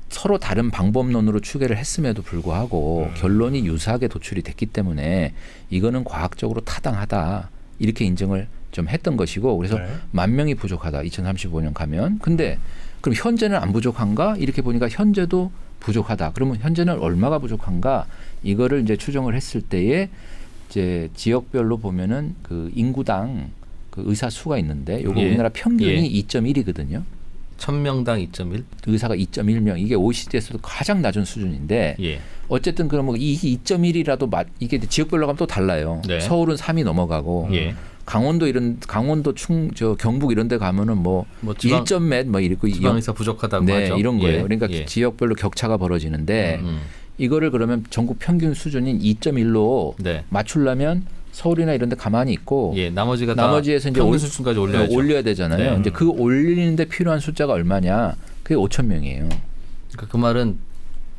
서로 다른 방법론으로 추계를 했음에도 불구하고 결론이 유사하게 도출이 됐기 때문에 이거는 과학적으로 타당하다 이렇게 인정을 좀 했던 것이고 그래서 10,000명이 부족하다 2035년 가면 근데 그럼 현재는 안 부족한가 이렇게 보니까 현재도 부족하다 그러면 현재는 얼마가 부족한가 이거를 이제 추정을 했을 때에 이제 지역별로 보면은 그 인구당 그 의사 수가 있는데 요거 우리나라 평균이 2.1이거든요. 1,000명당 2.1? 의사가 2.1명. 이게 OECD에서도 가장 낮은 수준인데 어쨌든 그러면 이 2.1이라도 이게 지역별로 가면 또 달라요. 서울은 3이 넘어가고 강원도 경북 이런 데 가면은 뭐 1점 몇 뭐 이렇고 지방의사 부족하다고 네, 하죠. 이런 거예요. 그러니까 지역별로 격차가 벌어지는데 이거를 그러면 전국 평균 수준인 2.1로 네. 맞추려면 서울이나 이런 데 가만히 있고 나머지에서 이제 평균 수준까지 올려야 되잖아요. 네. 이제 그 올리는데 필요한 숫자가 얼마냐? 그게 5천 명이에요. 그러니까 그 말은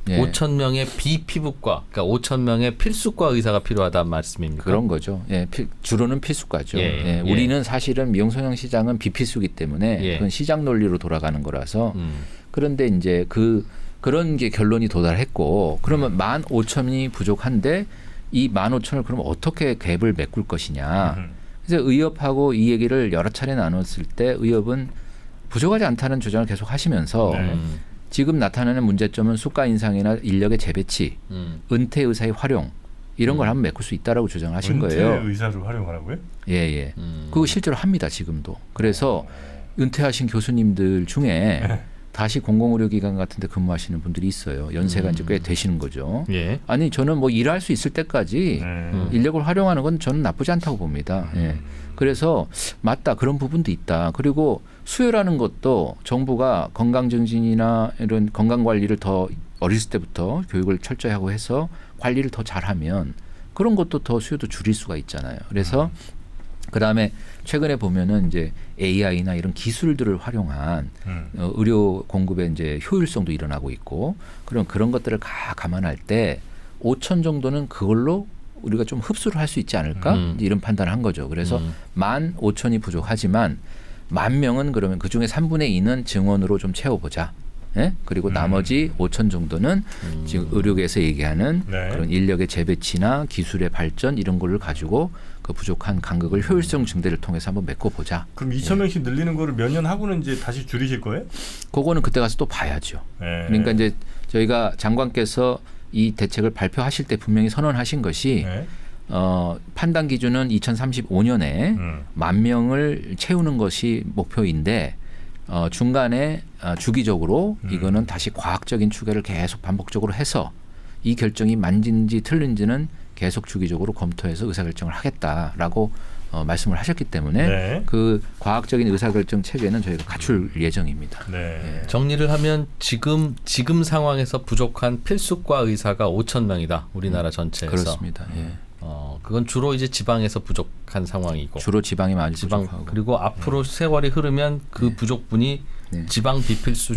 5천 명의 비피부과, 그러니까 5천 명의 필수과 의사가 필요하다는 말씀입니까? 그런 거죠. 예, 주로는 필수과죠. 우리는 사실은 미용성형 시장은 비필수기 때문에 그건 시장 논리로 돌아가는 거라서 그런데 이제 그런 게 결론이 도달했고 그러면 15,000이 부족한데 이 15,000을 그럼 어떻게 갭을 메꿀 것이냐. 그래서 의협하고 이 얘기를 여러 차례 나눴을 때 의협은 부족하지 않다는 주장을 계속 하시면서 지금 나타나는 문제점은 수가 인상이나 인력의 재배치, 은퇴 의사의 활용 이런 걸 하면 메꿀 수 있다라고 주장하신 거예요. 은퇴 의사를 활용하라고요? 예. 그거 실제로 합니다 지금도. 그래서 은퇴하신 교수님들 중에 다시 공공의료기관 같은 데 근무하시는 분들이 있어요. 연세가 이제 꽤 되시는 거죠. 아니 저는 뭐 일할 수 있을 때까지 인력을 활용하는 건 저는 나쁘지 않다고 봅니다. 그래서 맞다 그런 부분도 있다. 그리고 수요라는 것도 정부가 건강증진이나 이런 건강관리를 더 어렸을 때부터 교육을 철저히 하고 해서 관리를 더 잘하면 그런 것도 더 수요도 줄일 수가 있잖아요. 그래서 그다음에 최근에 보면은 이제 AI나 이런 기술들을 활용한 의료 공급의 이제 효율성도 일어나고 있고 그런 것들을 감안할 때 5천 정도는 그걸로 우리가 좀 흡수를 할 수 있지 않을까 이런 판단을 한 거죠. 그래서 15,000이 부족하지만 10,000명은 그러면 그중에 3분의 2는 증원으로 좀 채워보자. 예? 그리고 나머지 5천 정도는 지금 의료계에서 얘기하는 그런 인력의 재배치나 기술의 발전 이런 거를 가지고 그 부족한 간극을 효율성 증대를 통해서 한번 메꿔보자. 그럼 2,000명씩 늘리는 거를 몇 년 하고는 이제 다시 줄이실 거예요? 그거는 그때 가서 또 봐야죠. 그러니까 이제 저희가 장관께서 이 대책을 발표하실 때 분명히 선언하신 것이 판단 기준은 2035년에 10,000명을 채우는 것이 목표인데 중간에 주기적으로 이거는 다시 과학적인 추계를 계속 반복적으로 해서 이 결정이 맞는지 틀린지는 계속 주기적으로 검토해서 의사결정을 하겠다라고 말씀을 하셨기 때문에 그 과학적인 의사결정 체계는 저희가 갖출 예정입니다. 정리를 하면 지금 상황에서 부족한 필수과 의사가 5,000명이다. 우리나라 전체에서. 그렇습니다. 그건 주로 이제 지방에서 부족한 상황이고. 주로 지방이 많이 부족하고. 그리고 앞으로 세월이 흐르면 그 부족분이 지방 필수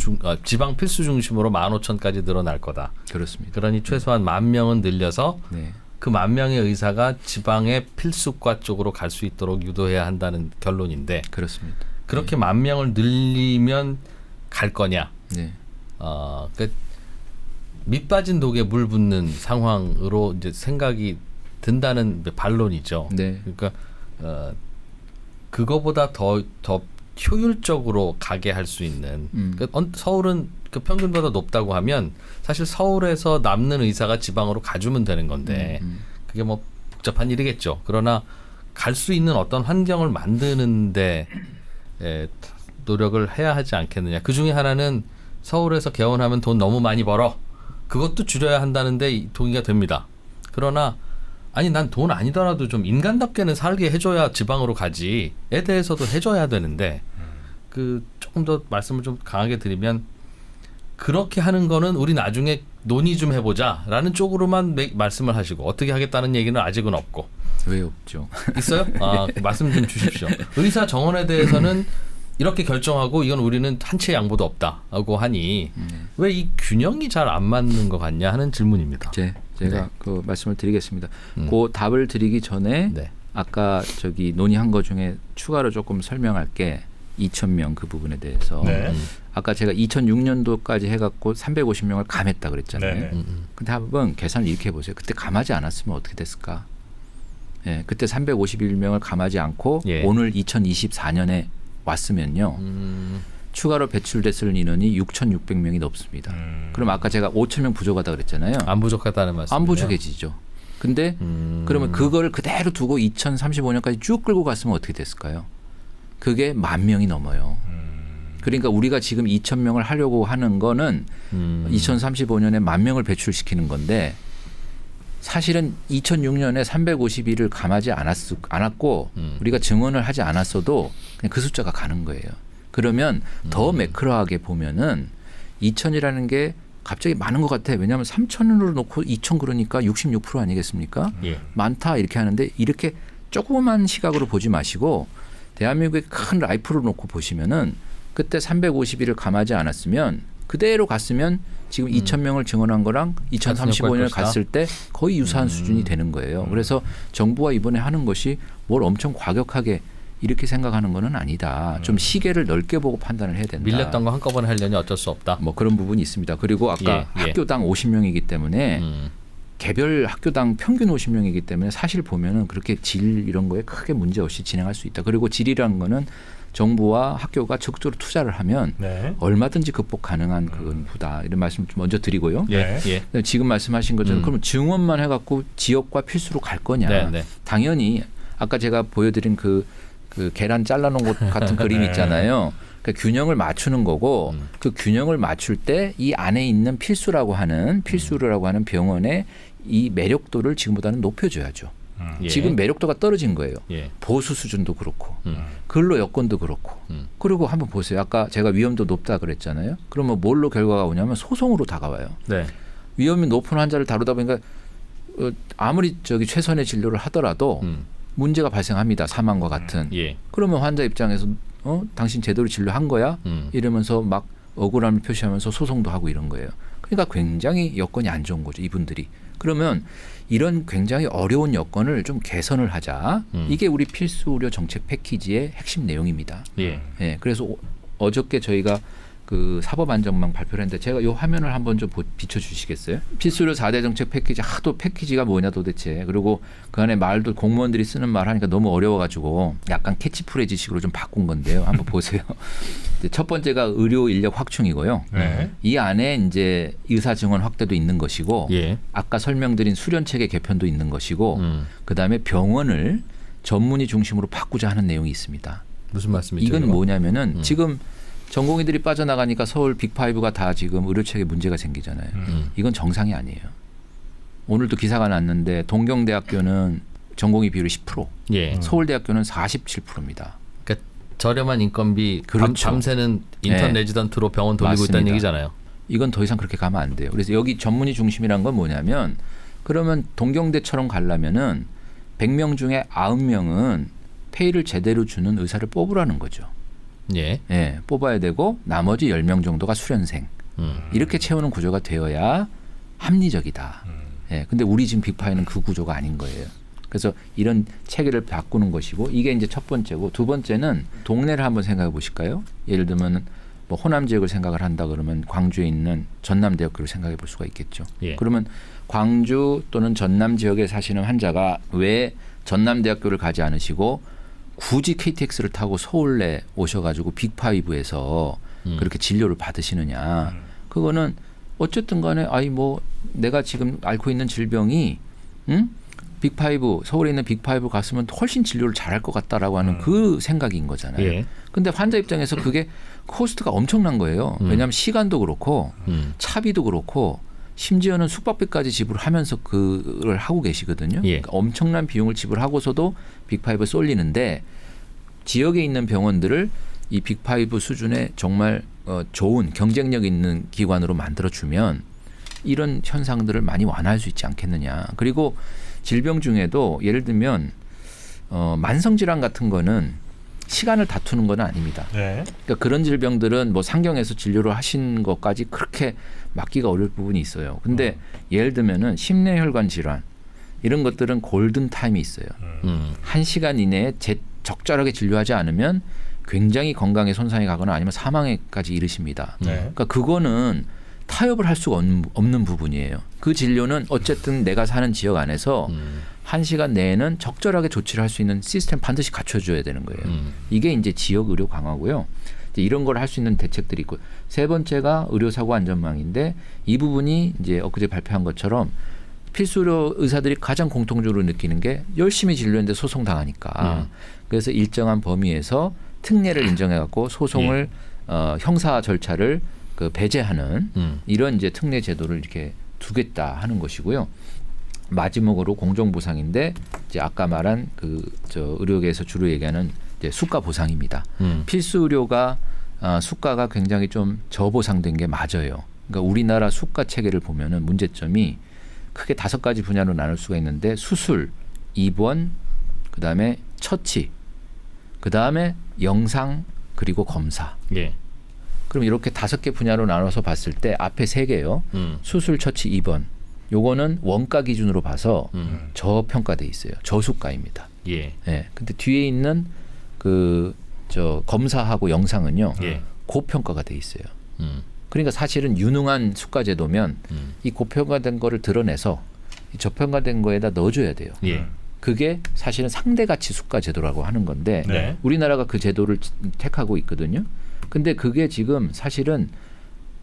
중심으로 15,000까지 늘어날 거다. 그렇습니다. 그러니 최소한 10,000명은 늘려서 그 10,000명의 의사가 지방의 필수과 쪽으로 갈 수 있도록 유도해야 한다는 결론인데. 그렇습니다. 그렇게 10,000명을 늘리면 갈 거냐? 그 밑 빠진 독에 물 붓는 상황으로 이제 생각이 든다는 반론이죠. 그러니까 그거보다 더 효율적으로 가게 할 수 있는. 그러니까 서울은 그 평균보다 높다고 하면 사실 서울에서 남는 의사가 지방으로 가주면 되는 건데 그게 뭐 복잡한 일이겠죠. 그러나 갈 수 있는 어떤 환경을 만드는데 노력을 해야 하지 않겠느냐. 그 중에 하나는 서울에서 개원하면 돈 너무 많이 벌어. 그것도 줄여야 한다는데 동의가 됩니다. 그러나 아니 난 돈 아니더라도 좀 인간답게는 살게 해줘야 지방으로 가지에 대해서도 해줘야 되는데 그 조금 더 말씀을 좀 강하게 드리면 그렇게 하는 거는 우리 나중에 논의 좀 해보자라는 쪽으로만 말씀을 하시고 어떻게 하겠다는 얘기는 아직은 없고. 왜 없죠? 있어요? 말씀 좀 주십시오. 의사 정원에 대해서는 이렇게 결정하고 이건 우리는 한 채 양보도 없다고 하니 왜 이 균형이 잘 안 맞는 것 같냐 하는 질문입니다. 제가 그 말씀을 드리겠습니다. 그 답을 드리기 전에 아까 저기 논의한 것 중에 추가로 조금 설명할 게 2,000명 그 부분에 대해서 아까 제가 2006년도까지 해갖고 350명을 감했다 그랬잖아요. 근데 한번 계산을 이렇게 해보세요. 그때 감하지 않았으면 어떻게 됐을까? 그때 351명을 감하지 않고 오늘 2024년에 왔으면요. 추가로 배출됐을 인원이 6,600명이 넘습니다. 그럼 아까 제가 5,000명 부족하다 그랬잖아요. 안 부족하다는 말씀이에요. 안 부족해지죠. 근데 그러면 그걸 그대로 두고 2035년까지 쭉 끌고 갔으면 어떻게 됐을까요? 그게 10,000명이 넘어요. 그러니까 우리가 지금 2,000명을 하려고 하는 거는 2035년에 10,000명을 배출시키는 건데 사실은 2006년에 352를 감하지 않았고 우리가 증언을 하지 않았어도 그냥 그 숫자가 가는 거예요. 그러면 더 매크로하게 보면은 2,000이라는 게 갑자기 많은 것 같아. 왜냐하면 3,000으로 놓고 2,000 그러니까 66% 아니겠습니까? 예. 많다 이렇게 하는데 이렇게 조그만 시각으로 보지 마시고 대한민국의 큰 라이프를 놓고 보시면은 그때 351을 감하지 않았으면 그대로 갔으면 지금 2,000명을 증언한 거랑 2035년을 갔을 때 거의 유사한 수준이 되는 거예요. 그래서 정부가 이번에 하는 것이 뭘 엄청 과격하게 이렇게 생각하는 거는 아니다. 좀 시계를 넓게 보고 판단을 해야 된다. 밀렸던 거 한꺼번에 하려니 어쩔 수 없다. 뭐 그런 부분이 있습니다. 그리고 아까 학교당 50명이기 때문에 개별 학교당 평균 50명이기 때문에 사실 보면은 그렇게 질 이런 거에 크게 문제 없이 진행할 수 있다. 그리고 질이라는 거는 정부와 학교가 적극적으로 투자를 하면 얼마든지 극복 가능한 그건 부다. 이런 말씀 좀 먼저 드리고요. 지금 말씀하신 것처럼 그럼 증원만 해갖고 지역과 필수로 갈 거냐. 당연히 아까 제가 보여드린 그 계란 잘라놓은 것 같은 그림 있잖아요. 그 균형을 맞추는 거고 그 균형을 맞출 때 이 안에 있는 필수라고 하는 병원의 이 매력도를 지금보다는 높여줘야죠. 지금 매력도가 떨어진 거예요. 보수 수준도 그렇고 근로 여건도 그렇고 그리고 한번 보세요. 아까 제가 위험도 높다 그랬잖아요. 그러면 뭘로 결과가 오냐면 소송으로 다가와요. 위험이 높은 환자를 다루다 보니까 아무리 최선의 진료를 하더라도 문제가 발생합니다. 사망과 같은. 그러면 환자 입장에서 당신 제대로 진료한 거야? 이러면서 막 억울함을 표시하면서 소송도 하고 이런 거예요. 그러니까 굉장히 여건이 안 좋은 거죠. 이분들이. 그러면 이런 굉장히 어려운 여건을 좀 개선을 하자. 이게 우리 필수 의료 정책 패키지의 핵심 내용입니다. 그래서 어저께 저희가 그 사법 안전망 발표를 했는데 제가 이 화면을 한번 좀 비춰주시겠어요? 필수 의료 4대 정책 패키지 하도 패키지가 뭐냐 도대체. 그리고 그 안에 말도 공무원들이 쓰는 말 하니까 너무 어려워가지고 약간 캐치프레이즈식으로 좀 바꾼 건데요. 한번 보세요. 첫 번째가 의료 인력 확충이고요. 이 안에 이제 의사 증원 확대도 있는 것이고 아까 설명드린 수련 체계 개편도 있는 것이고 그다음에 병원을 전문의 중심으로 바꾸자 하는 내용이 있습니다. 무슨 말씀이죠? 이건 뭐냐면은 지금 전공의들이 빠져나가니까 서울 빅5가 다 지금 의료체계 문제가 생기잖아요. 이건 정상이 아니에요. 오늘도 기사가 났는데 동경대학교는 전공의 비율이 10%, 서울대학교는 47%입니다. 그러니까 저렴한 인건비, 그렇죠. 밤새는 인턴 레지던트로 병원 돌리고 맞습니다. 있다는 얘기잖아요. 이건 더 이상 그렇게 가면 안 돼요. 그래서 여기 전문의 중심이란 건 뭐냐면 그러면 동경대처럼 가려면은 100명 중에 9명은 페이를 제대로 주는 의사를 뽑으라는 거죠. 뽑아야 되고 나머지 10명 정도가 수련생. 이렇게 채우는 구조가 되어야 합리적이다. 근데 우리 지금 빅파이는 그 구조가 아닌 거예요. 그래서 이런 체계를 바꾸는 것이고 이게 이제 첫 번째고 두 번째는 동네를 한번 생각해 보실까요? 예를 들면 뭐 호남 지역을 생각을 한다 그러면 광주에 있는 전남대학교를 생각해 볼 수가 있겠죠. 그러면 광주 또는 전남 지역에 사시는 환자가 왜 전남대학교를 가지 않으시고 굳이 KTX를 타고 서울에 오셔가지고 빅5에서 그렇게 진료를 받으시느냐. 그거는 어쨌든 간에 뭐 내가 지금 앓고 있는 질병이 빅5 서울에 있는 빅5 갔으면 훨씬 진료를 잘할 것 같다라고 하는 그 생각인 거잖아요. 근데 환자 입장에서 그게 코스트가 엄청난 거예요. 왜냐하면 시간도 그렇고 차비도 그렇고 심지어는 숙박비까지 지불하면서 그걸 하고 계시거든요. 그러니까 엄청난 비용을 지불하고서도 빅5 쏠리는데 지역에 있는 병원들을 이 빅5 수준의 정말 좋은 경쟁력 있는 기관으로 만들어주면 이런 현상들을 많이 완화할 수 있지 않겠느냐. 그리고 질병 중에도 예를 들면 만성질환 같은 거는 시간을 다투는 건 아닙니다. 그러니까 그런 질병들은 뭐 상경해서 진료를 하신 것까지 그렇게 막기가 어려울 부분이 있어요. 근데 예를 들면은 심내혈관 질환 이런 것들은 골든 타임이 있어요. 1시간 이내에 적절하게 진료하지 않으면 굉장히 건강에 손상이 가거나 아니면 사망에까지 이르십니다. 그러니까 그거는 타협을 할 수가 없는 부분이에요. 그 진료는 어쨌든 내가 사는 지역 안에서 1시간 내에는 적절하게 조치를 할 수 있는 시스템 반드시 갖춰줘야 되는 거예요. 이게 이제 지역 의료 강화고요. 이제 이런 걸 할 수 있는 대책들이 있고 세 번째가 의료사고 안전망인데 이 부분이 이제 엊그제 발표한 것처럼 필수 의료 의사들이 가장 공통적으로 느끼는 게 열심히 진료했는데 소송 당하니까 그래서 일정한 범위에서 특례를 인정해갖고 소송을 형사 절차를 배제하는 이런 이제 특례 제도를 이렇게 두겠다 하는 것이고요. 마지막으로 공정보상인데 이제 아까 말한 저 의료계에서 주로 얘기하는 이제 수가 보상입니다. 필수 의료가 수가가 굉장히 좀 저보상된 게 맞아요. 그러니까 우리나라 수가 체계를 보면은 문제점이 크게 5가지 분야로 나눌 수가 있는데 수술, 입원, 그다음에 처치, 그다음에 영상 그리고 검사. 예. 그럼 이렇게 5개 분야로 나눠서 봤을 때 앞에 3개요. 수술, 처치, 입원. 요거는 원가 기준으로 봐서 저평가돼 있어요. 저수가입니다. 예. 예. 근데 뒤에 있는 저 검사하고 영상은요. 예. 고평가가 돼 있어요. 그러니까 사실은 유능한 수가 제도면 이 고평가된 거를 드러내서 이 저평가된 거에다 넣어줘야 돼요. 예. 그게 사실은 상대가치 수가 제도라고 하는 건데 네. 우리나라가 그 제도를 택하고 있거든요. 근데 그게 지금 사실은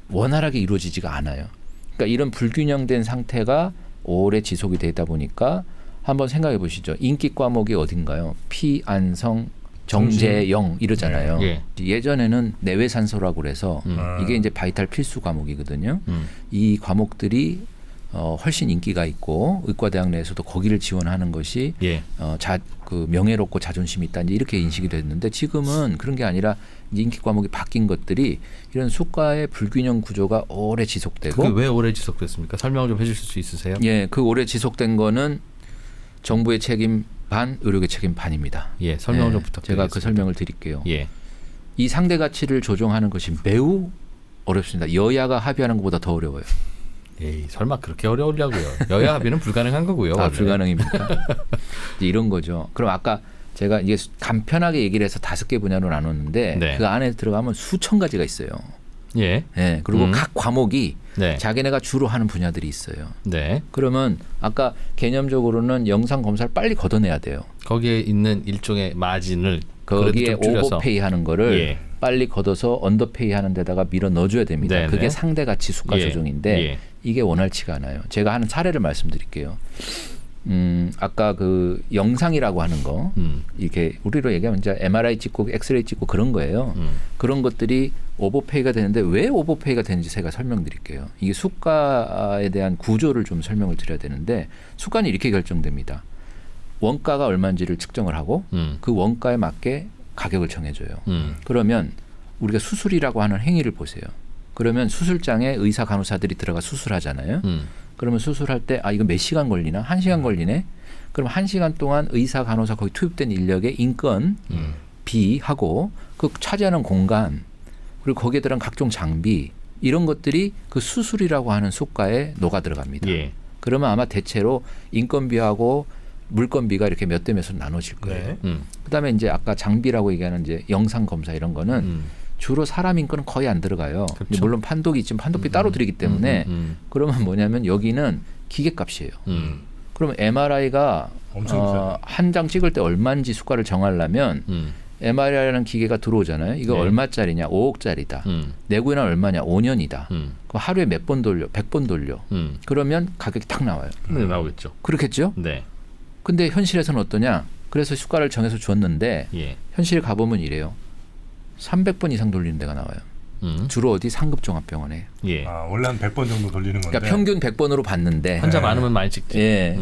원활하게 이루어지지가 않아요. 그러니까 이런 불균형된 상태가 오래 지속이 되다 보니까 한번 생각해 보시죠. 인기 과목이 어딘가요? 피, 안성, 정제, 영 이러잖아요. 네. 예전에는 내외산소라고 그래서 이게 이제 바이탈 필수 과목이거든요. 이 과목들이 훨씬 인기가 있고 의과대학 내에서도 거기를 지원하는 것이 예. 그 명예롭고 자존심이 있다 이렇게 인식이 됐는데 지금은 그런 게 아니라 이제 인기 과목이 바뀐 것들이 이런 수가의 불균형 구조가 오래 지속되고 그게 왜 오래 지속됐습니까? 설명 좀 해주실 수 있으세요? 예, 그 오래 지속된 거는 정부의 책임 반, 의료계 책임 반입니다. 예, 설명 좀 부탁드리겠습니다. 제가 그 설명을 드릴게요. 예. 이 상대 가치를 조정하는 것이 매우 어렵습니다. 여야가 합의하는 것보다 더 어려워요. 에이, 설마 그렇게 어려우려고요. 여야 합의는 불가능한 거고요. 아, 원래. 불가능입니까? 이런 거죠. 그럼 아까 제가 이게 간편하게 얘기를 해서 5개 분야로 나눴는데 네. 그 안에 들어가면 수천 가지가 있어요. 예. 네, 그리고 각 과목이 네. 자기네가 주로 하는 분야들이 있어요. 네. 그러면 아까 개념적으로는 영상 검사를 빨리 걷어내야 돼요. 거기에 있는 일종의 마진을 거기에 그래도 좀 줄여서. 오버페이 하는 거를 예. 빨리 걷어서 언더페이 하는 데다가 밀어 넣어줘야 됩니다. 네네. 그게 상대가치 수가 예. 조정인데 예. 이게 원활치가 않아요. 제가 하는 사례를 말씀드릴게요. 아까 그 영상이라고 하는 거 이렇게 우리로 얘기하면 이제 MRI 찍고 엑스레이 찍고 그런 거예요. 그런 것들이 오버페이가 되는데 왜 오버페이가 되는지 제가 설명드릴게요. 이게 수가에 대한 구조를 좀 설명을 드려야 되는데 수가는 이렇게 결정됩니다. 원가가 얼마인지를 측정을 하고 그 원가에 맞게 가격을 정해줘요. 그러면 우리가 수술이라고 하는 행위를 보세요. 그러면 수술장에 의사 간호사들이 들어가 수술하잖아요. 그러면 수술할 때 이거 몇 시간 걸리나? 1시간 걸리네. 그럼 1시간 동안 의사 간호사 거기 투입된 인력의 인건 비하고 그 차지하는 공간 그리고 거기에 들어간 각종 장비 이런 것들이 그 수술이라고 하는 수가에 녹아 들어갑니다. 예. 그러면 아마 대체로 인건비하고 물건비가 이렇게 몇 대 몇으로 나눠질 거예요. 네. 그다음에 이제 아까 장비라고 얘기하는 이제 영상 검사 이런 거는 주로 사람 인건은 거의 안 들어가요. 그렇죠. 물론 판독이 있지만 판독비 따로 드리기 때문에 그러면 뭐냐면 여기는 기계값이에요. 그러면 MRI가 한 장 찍을 때 얼마인지 수가를 정하려면 MRI라는 기계가 들어오잖아요. 이거 네. 얼마짜리냐? 5억짜리다. 내구인은 얼마냐? 5년이다. 그럼 하루에 몇 번 돌려? 100번 돌려. 그러면 가격이 탁 나와요. 네, 나오겠죠. 그렇겠죠? 네. 근데 현실에서는 어떠냐? 그래서 수가를 정해서 줬는데 예. 현실에 가보면 이래요. 300번 이상 돌리는 데가 나와요. 주로 어디 상급종합병원에. 예. 원래 한 100번 정도 돌리는 건데. 그러니까 평균 100번으로 봤는데. 환자 많으면 많이 찍지. 예.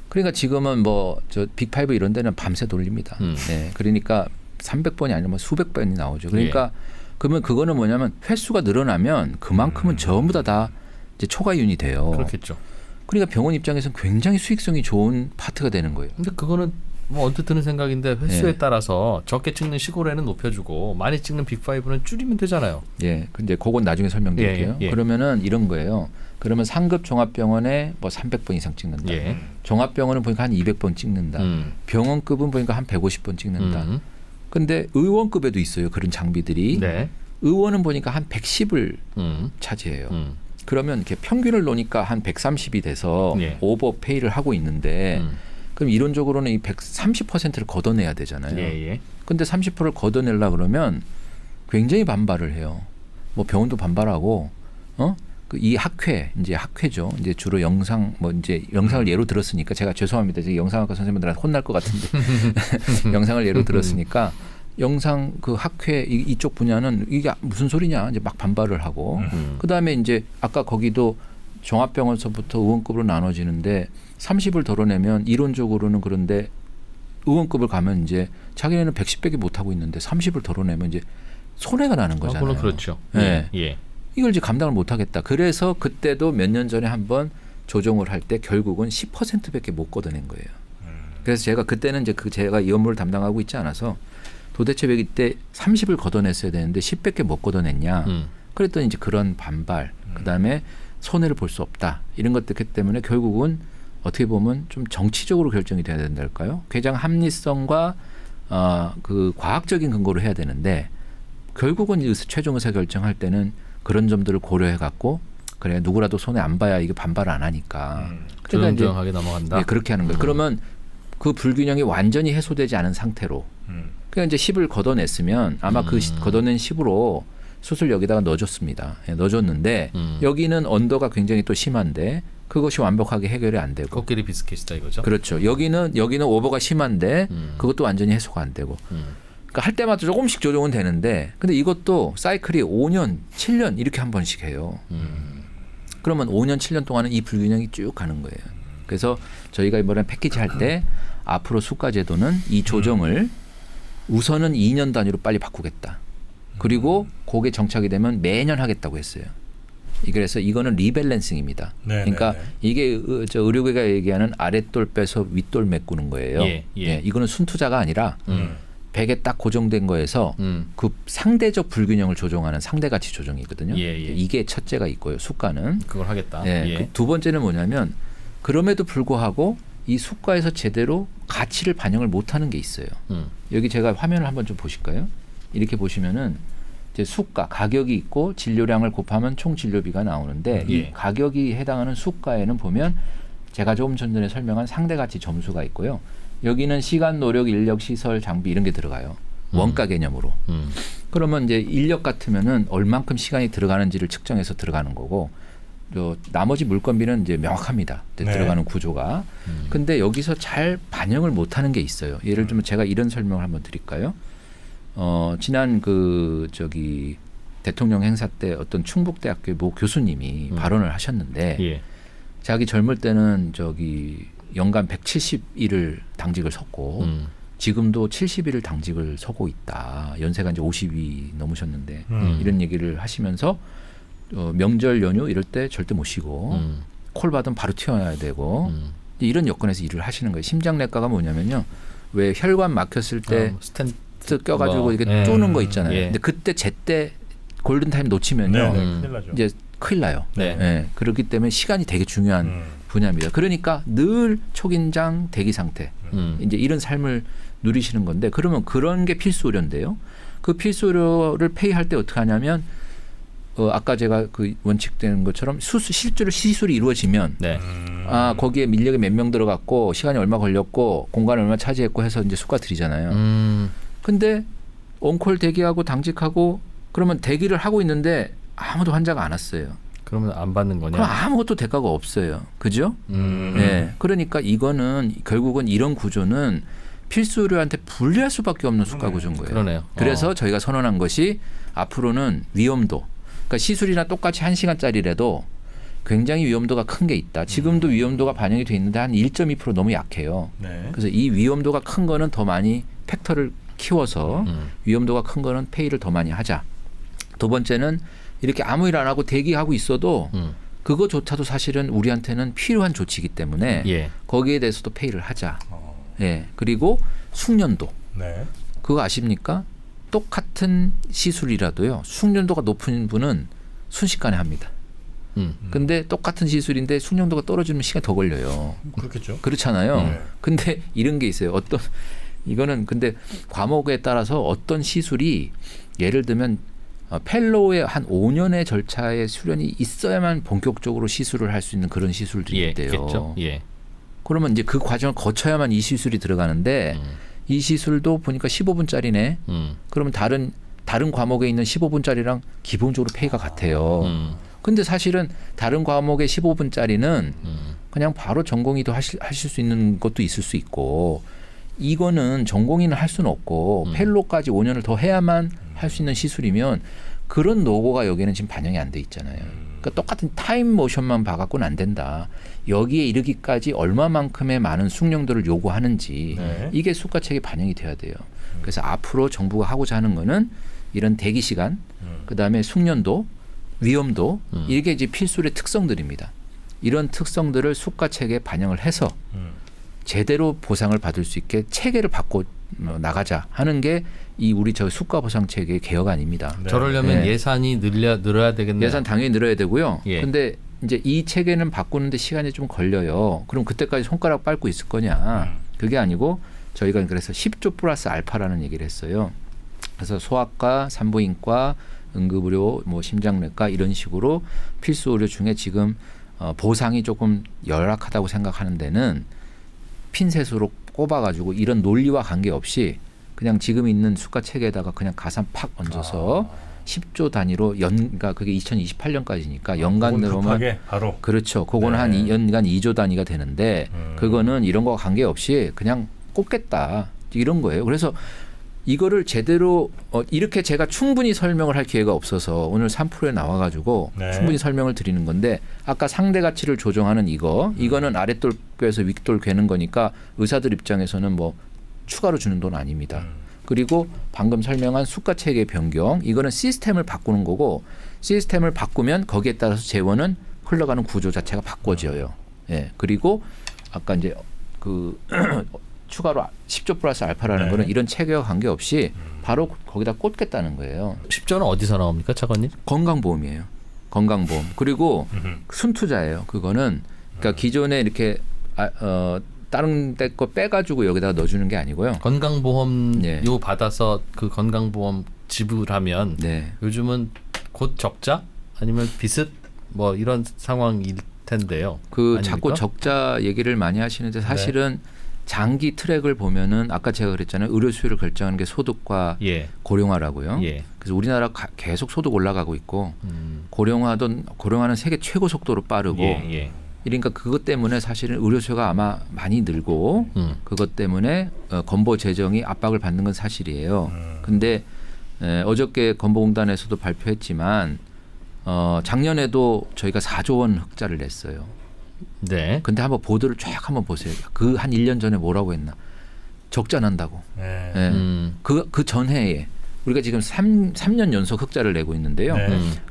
그러니까 지금은 뭐 저 빅5 이런 데는 밤새 돌립니다. 예. 그러니까 300번이 아니면 수백 번이 나오죠. 그러니까 그러면 그거는 뭐냐면 횟수가 늘어나면 그만큼은 전부 다 이제 초과이윤이 돼요. 그렇겠죠. 그러니까 병원 입장에서는 굉장히 수익성이 좋은 파트가 되는 거예요. 근데 그거는 뭐 언뜻 드는 생각인데 횟수에 예. 따라서 적게 찍는 시골에는 높여주고 많이 찍는 빅5는 줄이면 되잖아요. 예. 근데 그건 나중에 설명드릴게요. 예, 예. 그러면은 이런 거예요. 그러면 상급 종합병원에 뭐 300번 이상 찍는다. 예. 종합병원은 보니까 한 200번 찍는다. 병원급은 보니까 한 150번 찍는다. 근데 의원급에도 있어요. 그런 장비들이. 네. 의원은 보니까 한 110을 차지해요. 그러면 이렇게 평균을 놓으니까 한 130이 돼서 예. 오버페이를 하고 있는데 그럼 이론적으로는 이 130%를 걷어내야 되잖아요. 예. 근데 30%를 걷어내려 그러면 굉장히 반발을 해요. 뭐 병원도 반발하고 이 학회죠. 이제 주로 영상 뭐 이제 영상을 예로 들었으니까 제가 죄송합니다. 이제 영상학과 선생님들한테 혼날 것 같은데 영상을 예로 들었으니까 영상 그 학회 이쪽 분야는 이게 무슨 소리냐 이제 막 반발을 하고 그다음에 이제 아까 거기도 종합병원서부터 의원급으로 나눠지는데 30을 덜어내면 이론적으로는 그런데 의원급을 가면 이제 자기네는 110밖에 못 하고 있는데 30을 덜어내면 이제 손해가 나는 거잖아요. 물론 그렇죠. 네. 예. 이걸 이제 감당을 못 하겠다. 그래서 그때도 몇 년 전에 한번 조정을 할 때 결국은 10%밖에 못 걷어낸 거예요. 그래서 제가 그때는 이제 제가 이 업무를 담당하고 있지 않아서 도대체 왜 이때 30을 걷어냈어야 되는데 10밖에 못 걷어냈냐. 그랬더니 이제 그런 반발, 그다음에 손해를 볼 수 없다. 이런 것들 때문에 결국은 어떻게 보면 좀 정치적으로 결정이 돼야 된달까요? 굉장히 합리성과 그 과학적인 근거로 해야 되는데 결국은 최종 의사 결정할 때는 그런 점들을 고려해 갖고 그래 누구라도 손해 안 봐야 이게 반발을 안 하니까 조용조용하게 넘어간다. 네, 그렇게 하는 거예요. 그러면 그 불균형이 완전히 해소되지 않은 상태로 그러니까 이제 10을 걷어냈으면 아마 그 걷어낸 10으로 수술 여기다가 넣어줬습니다. 예, 넣어줬는데 여기는 언더가 굉장히 또 심한데 그것이 완벽하게 해결이 안 되고 코끼리 비스킷이다 이거죠. 그렇죠. 여기는 오버가 심한데 그것도 완전히 해소가 안 되고 그러니까 할 때마다 조금씩 조정은 되는데 근데 이것도 사이클이 5년, 7년 이렇게 한 번씩 해요. 그러면 5년, 7년 동안은 이 불균형이 쭉 가는 거예요. 그래서 저희가 이번에 패키지 할 때 앞으로 수가 제도는 이 조정을 우선은 2년 단위로 빨리 바꾸겠다. 그리고 그게 정착이 되면 매년 하겠다고 했어요. 그래서 이거는 리밸런싱입니다. 그러니까 이게 의료계가 얘기하는 아랫돌 빼서 윗돌 메꾸는 거예요. 예, 이거는 순투자가 아니라 100에 딱 고정된 거에서 그 상대적 불균형을 조정하는 상대가치 조정이거든요. 이게 첫째가 있고요. 수가는. 그걸 하겠다. 그 두 번째는 뭐냐면 그럼에도 불구하고 이 수가에서 제대로 가치를 반영을 못하는 게 있어요. 여기 제가 화면을 한번 좀 보실까요? 이렇게 보시면은 이제 수가 가격이 있고 진료량을 곱하면 총 진료비가 나오는데 이 가격이 해당하는 수가에는 보면 제가 조금 전에 설명한 상대가치 점수가 있고요. 여기는 시간, 노력, 인력, 시설, 장비 이런 게 들어가요. 원가 개념으로. 그러면 이제 인력 같으면은 얼만큼 시간이 들어가는지를 측정해서 들어가는 거고 나머지 물건비는 이제 명확합니다. 들어가는 구조가. 근데 여기서 잘 반영을 못하는 게 있어요. 예를 들면 제가 이런 설명을 한번 드릴까요? 지난 대통령 행사 때 어떤 충북대학교 모 교수님이 발언을 하셨는데 자기 젊을 때는 연간 170일을 당직을 섰고 지금도 70일을 당직을 서고 있다. 연세가 이제 50이 넘으셨는데 이런 얘기를 하시면서 명절 연휴 이럴 때 절대 못 쉬고 콜 받으면 바로 튀어나와야 되고 이런 여건에서 일을 하시는 거예요. 심장내과가 뭐냐면요. 왜 혈관 막혔을 때 스텐트 껴가지고 이렇게 쪼는 거 있잖아요. 근데 그때 제때 골든타임 놓치면요. 이제 큰일 나요. 그렇기 때문에 시간이 되게 중요한 분야입니다. 그러니까 늘 초긴장 대기 상태 이제 이런 삶을 누리시는 건데 그러면 그런 게 필수 의료인데요. 그 필수 의료를 페이할 때 어떻게 하냐면 아까 제가 그 원칙되는 것처럼 실제로 시술이 이루어지면 거기에 인력이 몇 명 들어갔고 시간이 얼마 걸렸고 공간을 얼마 차지했고 해서 이제 수가 드리잖아요. 근데 온콜 대기하고 당직하고 그러면 대기를 하고 있는데 아무도 환자가 안 왔어요. 그러면 안 받는 거냐? 그럼 아무것도 대가가 없어요. 그죠? 그러니까 이거는 결국은 이런 구조는 필수 의료한테 불리할 수밖에 없는 수가 구조인 거예요. 그러네요. 그래서 저희가 선언한 것이 앞으로는 위험도 그러니까 시술이나 똑같이 1시간짜리라도 굉장히 위험도가 큰 게 있다. 지금도 위험도가 반영이 돼 있는데 한 1.2% 너무 약해요. 그래서 이 위험도가 큰 거는 더 많이 팩터를 키워서 위험도가 큰 거는 페이를 더 많이 하자. 두 번째는 이렇게 아무 일 안 하고 대기하고 있어도 그거조차도 사실은 우리한테는 필요한 조치이기 때문에 거기에 대해서도 페이를 하자. 그리고 숙련도. 그거 아십니까? 똑같은 시술이라도요. 숙련도가 높은 분은 순식간에 합니다. 근데 똑같은 시술인데 숙련도가 떨어지면 시간이 더 걸려요. 그렇겠죠. 그렇잖아요. 근데 이런 게 있어요. 이거는 근데 과목에 따라서 어떤 시술이 예를 들면 펠로우의 한 5년의 절차의 수련이 있어야만 본격적으로 시술을 할 수 있는 그런 시술들이 있대요. 그러면 이제 그 과정을 거쳐야만 이 시술이 들어가는데 이 시술도 보니까 15분짜리네. 그러면 다른 과목에 있는 15분짜리랑 기본적으로 페이가 같아요. 근데 사실은 다른 과목의 15분짜리는 그냥 바로 전공의도 하실 수 있는 것도 있을 수 있고 이거는 전공의는 할 수는 없고 펠로까지 5년을 더 해야만 할 수 있는 시술이면 그런 노고가 여기는 지금 반영이 안 돼 있잖아요. 그러니까 똑같은 타임 모션만 봐갖고는 안 된다. 여기에 이르기까지 얼마만큼의 많은 숙련도를 요구하는지 이게 수가책에 반영이 돼야 돼요. 그래서 앞으로 정부가 하고자 하는 거는 이런 대기 시간, 그다음에 숙련도, 위험도 이게 이제 필수의 특성들입니다. 이런 특성들을 수가책에 반영을 해서 제대로 보상을 받을 수 있게 체계를 바꿔 나가자 하는 게 이 우리 저 수가 보상 체계의 개혁 아닙니다. 저러려면 예산이 늘어야 되겠네요. 예산 당연히 늘어야 되고요. 예. 근데 이제 이 체계는 바꾸는데 시간이 좀 걸려요. 그럼 그때까지 손가락 빨고 있을 거냐? 그게 아니고 저희가 그래서 10조 플러스 알파라는 얘기를 했어요. 그래서 소아과, 산부인과, 응급의료, 뭐 심장내과 이런 식으로 필수 의료 중에 지금 보상이 조금 열악하다고 생각하는 데는 핀셋으로 꼽아가지고 이런 논리와 관계없이 그냥 지금 있는 수가 체계에다가 그냥 가산 팍 얹어서 10조 단위로 그러니까 그게 2028년까지니까 연간으로만 바로 그렇죠. 그거는 한 연간 2조 단위가 되는데 그거는 이런 거와 관계없이 그냥 꽂겠다 이런 거예요. 그래서 이거를 제대로 이렇게 제가 충분히 설명을 할 기회가 없어서 오늘 3프로에 나와가지고 충분히 설명을 드리는 건데 아까 상대 가치를 조정하는 이거는 아랫돌뼈에서 윗돌 괴는 거니까 의사들 입장에서는 뭐 추가로 주는 돈 아닙니다. 그리고 방금 설명한 수가 체계 변경 이거는 시스템을 바꾸는 거고 시스템을 바꾸면 거기에 따라서 재원은 흘러가는 구조 자체가 바꿔져요. 예. 그리고 아까 이제 그 추가로 10조 플러스 알파라는 거는 이런 체계와 관계없이 바로 거기다 꽂겠다는 거예요. 10조는 어디서 나옵니까, 차관님? 건강보험이에요. 건강보험. 그리고 순투자예요. 그거는 그러니까 기존에 이렇게 다른 데 거 빼가지고 여기다가 넣어주는 게 아니고요. 건강보험료 받아서 그 건강보험 지불하면 요즘은 곧 적자 아니면 비슷 뭐 이런 상황일 텐데요. 그 아닙니까? 자꾸 적자 얘기를 많이 하시는데 사실은 장기 트랙을 보면은 아까 제가 그랬잖아요. 의료 수요를 결정하는 게 소득과 고령화라고요. 그래서 우리나라 계속 소득 올라가고 있고 고령화는 세계 최고 속도로 빠르고 그러니까 그것 때문에 사실은 의료 수요가 아마 많이 늘고 그것 때문에 건보 재정이 압박을 받는 건 사실이에요. 근데 어저께 건보공단에서도 발표했지만 작년에도 저희가 4조 원 흑자를 냈어요. 네. 근데 한번 보도를 쫙 한번 보세요. 그 한 1년 전에 뭐라고 했나? 적자 난다고. 그 전해에 우리가 지금 3년 연속 흑자를 내고 있는데요.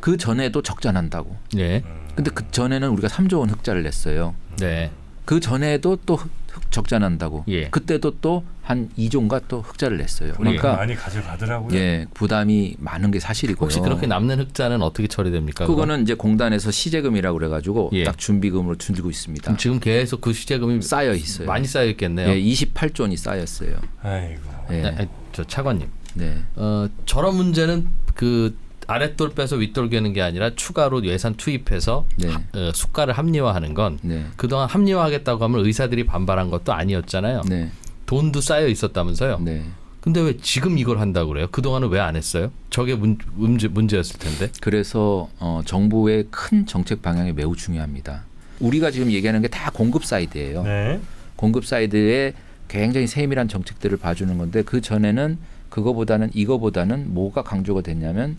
그 전에도 적자 난다고. 근데 그 전에는 우리가 3조 원 흑자를 냈어요. 그 전에도 또 적자 난다고. 그때도 또 한 2조인가 또 흑자를 냈어요. 그러니까 많이 가져가더라고요. 부담이 많은 게 사실이고요. 혹시 그렇게 남는 흑자는 어떻게 처리됩니까? 그거는 이제 공단에서 시제금이라고 그래가지고 딱 준비금으로 줄고 있습니다. 그럼 지금 계속 그 시제금이 쌓여 있어요. 많이 쌓여 있겠네요. 28조 원이 쌓였어요. 아이고. 저 차관님. 저런 문제는 그 아랫돌 빼서 윗돌 개는 게 아니라 추가로 예산 투입해서 수가를 합리화하는 건 그동안 합리화하겠다고 하면 의사들이 반발한 것도 아니었잖아요. 돈도 쌓여 있었다면서요. 근데 왜 지금 이걸 한다고 그래요? 그동안은 왜 안 했어요? 저게 문제였을 텐데. 그래서 정부의 큰 정책 방향이 매우 중요합니다. 우리가 지금 얘기하는 게 다 공급 사이드예요. 공급 사이드에 굉장히 세밀한 정책들을 봐주는 건데 그 전에는 이거보다는 뭐가 강조가 됐냐면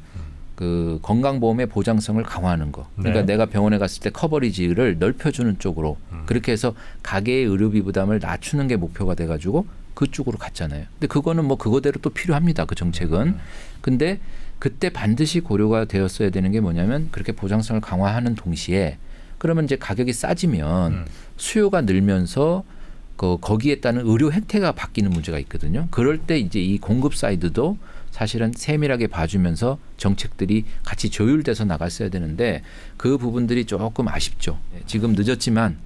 그 건강보험의 보장성을 강화하는 거. 그러니까 내가 병원에 갔을 때 커버리지를 넓혀주는 쪽으로 그렇게 해서 가계의 의료비 부담을 낮추는 게 목표가 돼가지고 그쪽으로 갔잖아요. 근데 그거는 뭐 그거대로 또 필요합니다. 그 정책은. 근데 그때 반드시 고려가 되었어야 되는 게 뭐냐면 그렇게 보장성을 강화하는 동시에 그러면 이제 가격이 싸지면 수요가 늘면서 거기에 따른 의료 혜택가 바뀌는 문제가 있거든요. 그럴 때 이제 이 공급 사이드도 사실은 세밀하게 봐주면서 정책들이 같이 조율돼서 나갔어야 되는데 그 부분들이 조금 아쉽죠. 지금 늦었지만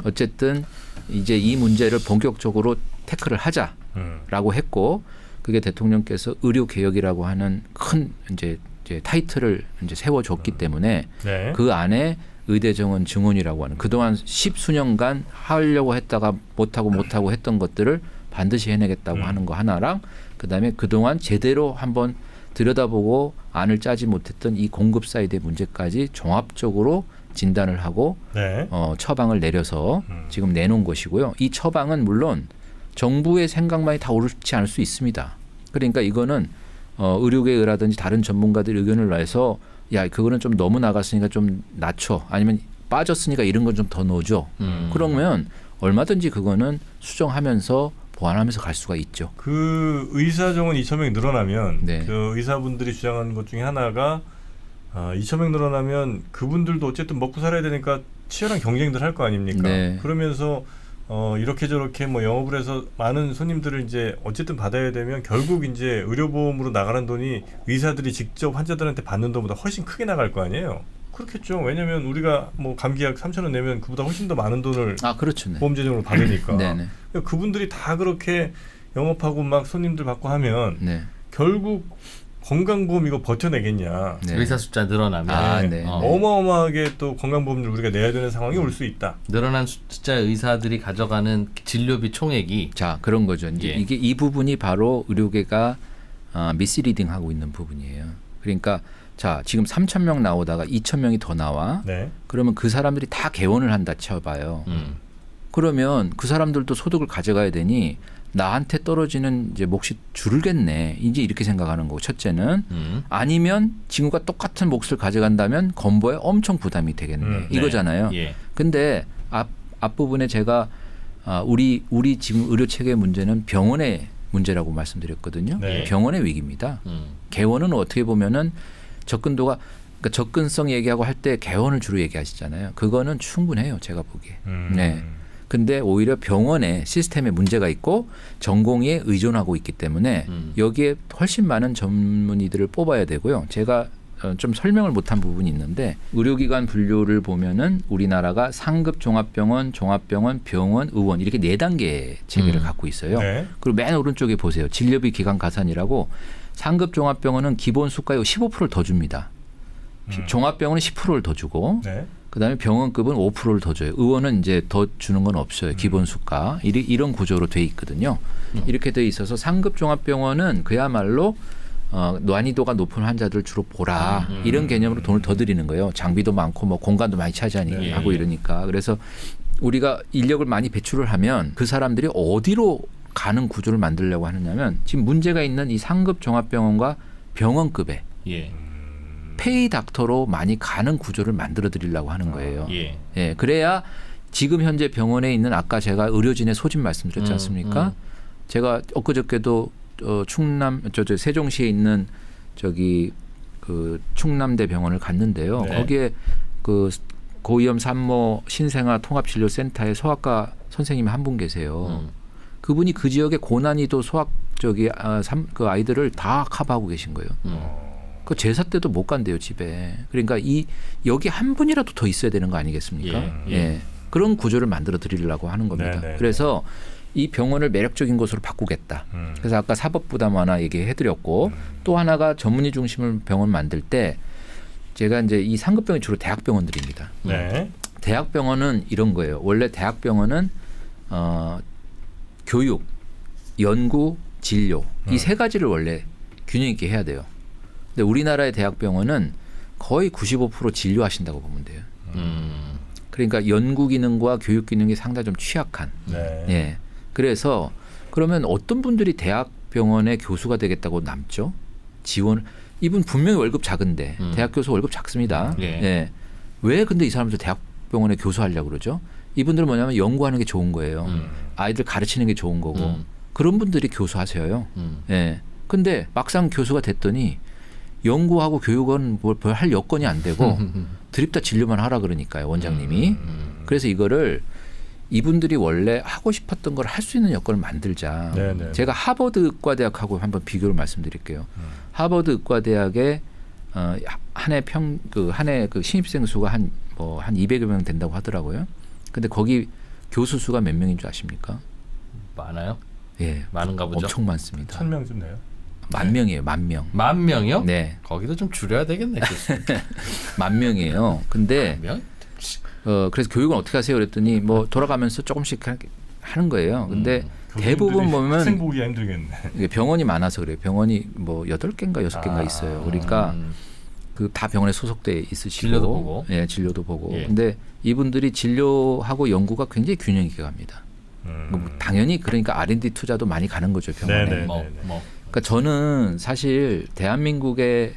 어쨌든 이제 이 문제를 본격적으로 태클을 하자라고 했고 그게 대통령께서 의료 개혁이라고 하는 큰 이제 타이틀을 이제 세워줬기 때문에 그 안에 의대 정원 증원이라고 하는 그동안 10수년간 하려고 했다가 못하고 했던 것들을 반드시 해내겠다고 하는 거 하나랑 그다음에 그동안 제대로 한번 들여다보고 안을 짜지 못했던 이 공급 사이드의 문제까지 종합적으로 진단을 하고 처방을 내려서 지금 내놓은 것이고요. 이 처방은 물론 정부의 생각만이 다 옳지 않을 수 있습니다. 그러니까 이거는 의료계라든지 다른 전문가들 의견을 내서 야 그거는 좀 너무 나갔으니까 좀 낮춰 아니면 빠졌으니까 이런 건 좀 더 넣어줘. 그러면 얼마든지 그거는 수정하면서 보완하면서 갈 수가 있죠. 그 의사 정원 2,000명 늘어나면 네. 그 의사분들이 주장하는 것 중에 하나가 2,000명 늘어나면 그분들도 어쨌든 먹고 살아야 되니까 치열한 경쟁들 할 거 아닙니까? 네. 그러면서 이렇게 저렇게 뭐 영업을 해서 많은 손님들을 이제 어쨌든 받아야 되면 결국 이제 의료보험으로 나가는 돈이 의사들이 직접 환자들한테 받는 돈보다 훨씬 크게 나갈 거 아니에요. 그렇겠죠. 왜냐하면 우리가 뭐 감기약 3,000원 내면 그보다 훨씬 더 많은 돈을 그렇죠. 네. 보험 재정으로 받으니까. 네네. 그러니까 그분들이 다 그렇게 영업하고 막 손님들 받고 하면 네. 결국 건강보험 이거 버텨내겠냐. 네. 의사 숫자 늘어나면 네. 어마어마하게 또 건강보험을 우리가 내야 되는 상황이 올 수 있다. 늘어난 숫자 의사들이 가져가는 진료비 총액이 자 그런 거죠. 이제 이게 이 부분이 바로 의료계가 미스리딩하고 있는 부분이에요. 그러니까 자 지금 3,000명 나오다가 2,000명이 더 나와. 네. 그러면 그 사람들이 다 개원을 한다 쳐봐요. 그러면 그 사람들도 소득을 가져가야 되니 나한테 떨어지는 이제 몫이 줄겠네. 이제 이렇게 생각하는 거고 첫째는 아니면 지금과 똑같은 몫을 가져간다면 건보에 엄청 부담이 되겠네. 이거잖아요. 예. 근데 앞부분에 제가 우리 지금 의료 체계의 문제는 병원의 문제라고 말씀드렸거든요. 네. 병원의 위기입니다. 개원은 어떻게 보면은 접근도가 그러니까 접근성 얘기하고 할 때 개원을 주로 얘기하시잖아요. 그거는 충분해요. 제가 보기에. 네. 근데 오히려 병원에 시스템에 문제가 있고 전공의에 의존하고 있기 때문에 여기에 훨씬 많은 전문의들을 뽑아야 되고요. 제가 좀 설명을 못한 부분이 있는데 의료기관 분류를 보면은 우리나라가 상급 종합병원, 종합병원, 병원, 의원 이렇게 4단계 체계를 갖고 있어요. 네. 그리고 맨 오른쪽에 보세요. 진료비 기간 가산이라고 상급 종합병원은 기본 수가의 15%를 더 줍니다. 종합병원은 10%를 더 주고 네. 그다음에 병원급은 5%를 더 줘요. 의원은 이제 더 주는 건 없어요. 기본 수가. 이런 구조로 돼 있거든요. 이렇게 돼 있어서 상급 종합병원은 그야말로 난이도가 높은 환자들 주로 보라. 이런 개념으로 돈을 더 드리는 거예요. 장비도 많고 뭐 공간도 많이 차지하니까 하고 이러니까. 그래서 우리가 인력을 많이 배출을 하면 그 사람들이 어디로 가는 구조를 만들려고 하느냐면 지금 문제가 있는 이 상급 종합병원과 병원급에 페이 닥터로 많이 가는 구조를 만들어 드리려고 하는 거예요. 예, 그래야 지금 현재 병원에 있는 아까 제가 의료진의 소집 말씀드렸지 않습니까? 제가 엊그저께도 충남 세종시에 있는 저기 그 충남대 병원을 갔는데요. 네. 거기에 그 고위험 산모 신생아 통합진료센터에 소아과 선생님이 한 분 계세요. 그분이 그 지역의 고난이도 소아 그 아이들을 다 커버하고 계신 거예요. 그 제사 때도 못 간대요 집에. 그러니까 여기 한 분이라도 더 있어야 되는 거 아니겠습니까? 예. 그런 구조를 만들어 드리려고 하는 겁니다. 네네. 그래서 이 병원을 매력적인 곳으로 바꾸겠다. 그래서 아까 사법 부담 하나 얘기해드렸고 또 하나가 전문의 중심을 병원 만들 때 제가 이제 이 상급병원이 주로 대학병원들입니다. 네. 대학병원은 이런 거예요. 원래 대학병원은 교육, 연구, 진료 이 세 가지를 원래 균형 있게 해야 돼요. 근데 우리나라의 대학병원은 거의 95% 진료하신다고 보면 돼요. 그러니까 연구 기능과 교육 기능이 상당히 좀 취약한. 네. 예. 그래서 그러면 어떤 분들이 대학병원의 교수가 되겠다고 남죠? 이분 분명히 월급 작은데 대학 교수 월급 작습니다. 예. 왜 근데 이 사람들 대학병원에 교수하려고 그러죠? 이분들은 뭐냐면 연구하는 게 좋은 거예요. 아이들 가르치는 게 좋은 거고 그런 분들이 교수하세요. 예. 근데 막상 교수가 됐더니 연구하고 교육은 뭘 할 여건이 안 되고 드립다 진료만 하라 그러니까요 원장님이. 그래서 이거를 이분들이 원래 하고 싶었던 걸 할 수 있는 여건을 만들자. 네네. 제가 하버드 의과대학하고 한번 비교를 말씀드릴게요. 하버드 의과대학에 한 해 그 신입생 수가 한 200여 명 된다고 하더라고요. 근데 거기 교수 수가 몇 명인 줄 아십니까? 많아요? 예, 많은가 보죠. 엄청 많습니다. 1,000명쯤 돼요. 10,000명이에요. 10,000명. 10,000명이요? 네. 거기도 좀 줄여야 되겠네. 10,000명이에요. 근데 10,000명? 그래서 교육은 어떻게 하세요? 그랬더니 뭐 돌아가면서 조금씩 하는 거예요. 근데 대부분 보면 학생 보기가 힘들겠네. 이게 병원이 많아서 그래요. 병원이 뭐 8개인가 6개인가 있어요. 그러니까 그 다 병원에 소속돼 있으시고 진료도 보고. 예, 진료도 보고. 예. 근데 이분들이 진료하고 연구가 굉장히 균형 있게 갑니다. 뭐 당연히 그러니까 R&D 투자도 많이 가는 거죠, 병원에. 네네. 뭐. 그러니까 저는 사실 대한민국의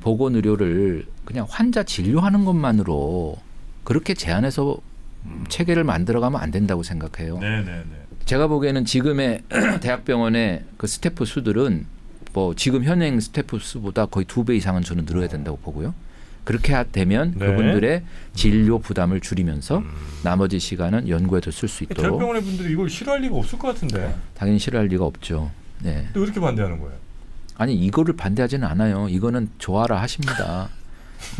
보건 의료를 그냥 환자 진료하는 것만으로 그렇게 제한해서 체계를 만들어가면 안 된다고 생각해요. 네네네. 제가 보기에는 지금의 대학병원의 그 스태프 수들은 뭐 지금 현행 스태프 수보다 거의 2배 이상은 저는 늘어야 된다고 보고요. 그렇게 되면 네. 그분들의 진료 부담을 줄이면서 나머지 시간은 연구에도 쓸 수 있도록. 대학병원의 분들이 이걸 싫어할 리가 없을 것 같은데. 당연히 싫어할 리가 없죠. 네. 또 왜 이렇게 반대하는 거예요? 아니 이거를 반대하지는 않아요. 이거는 좋아라 하십니다.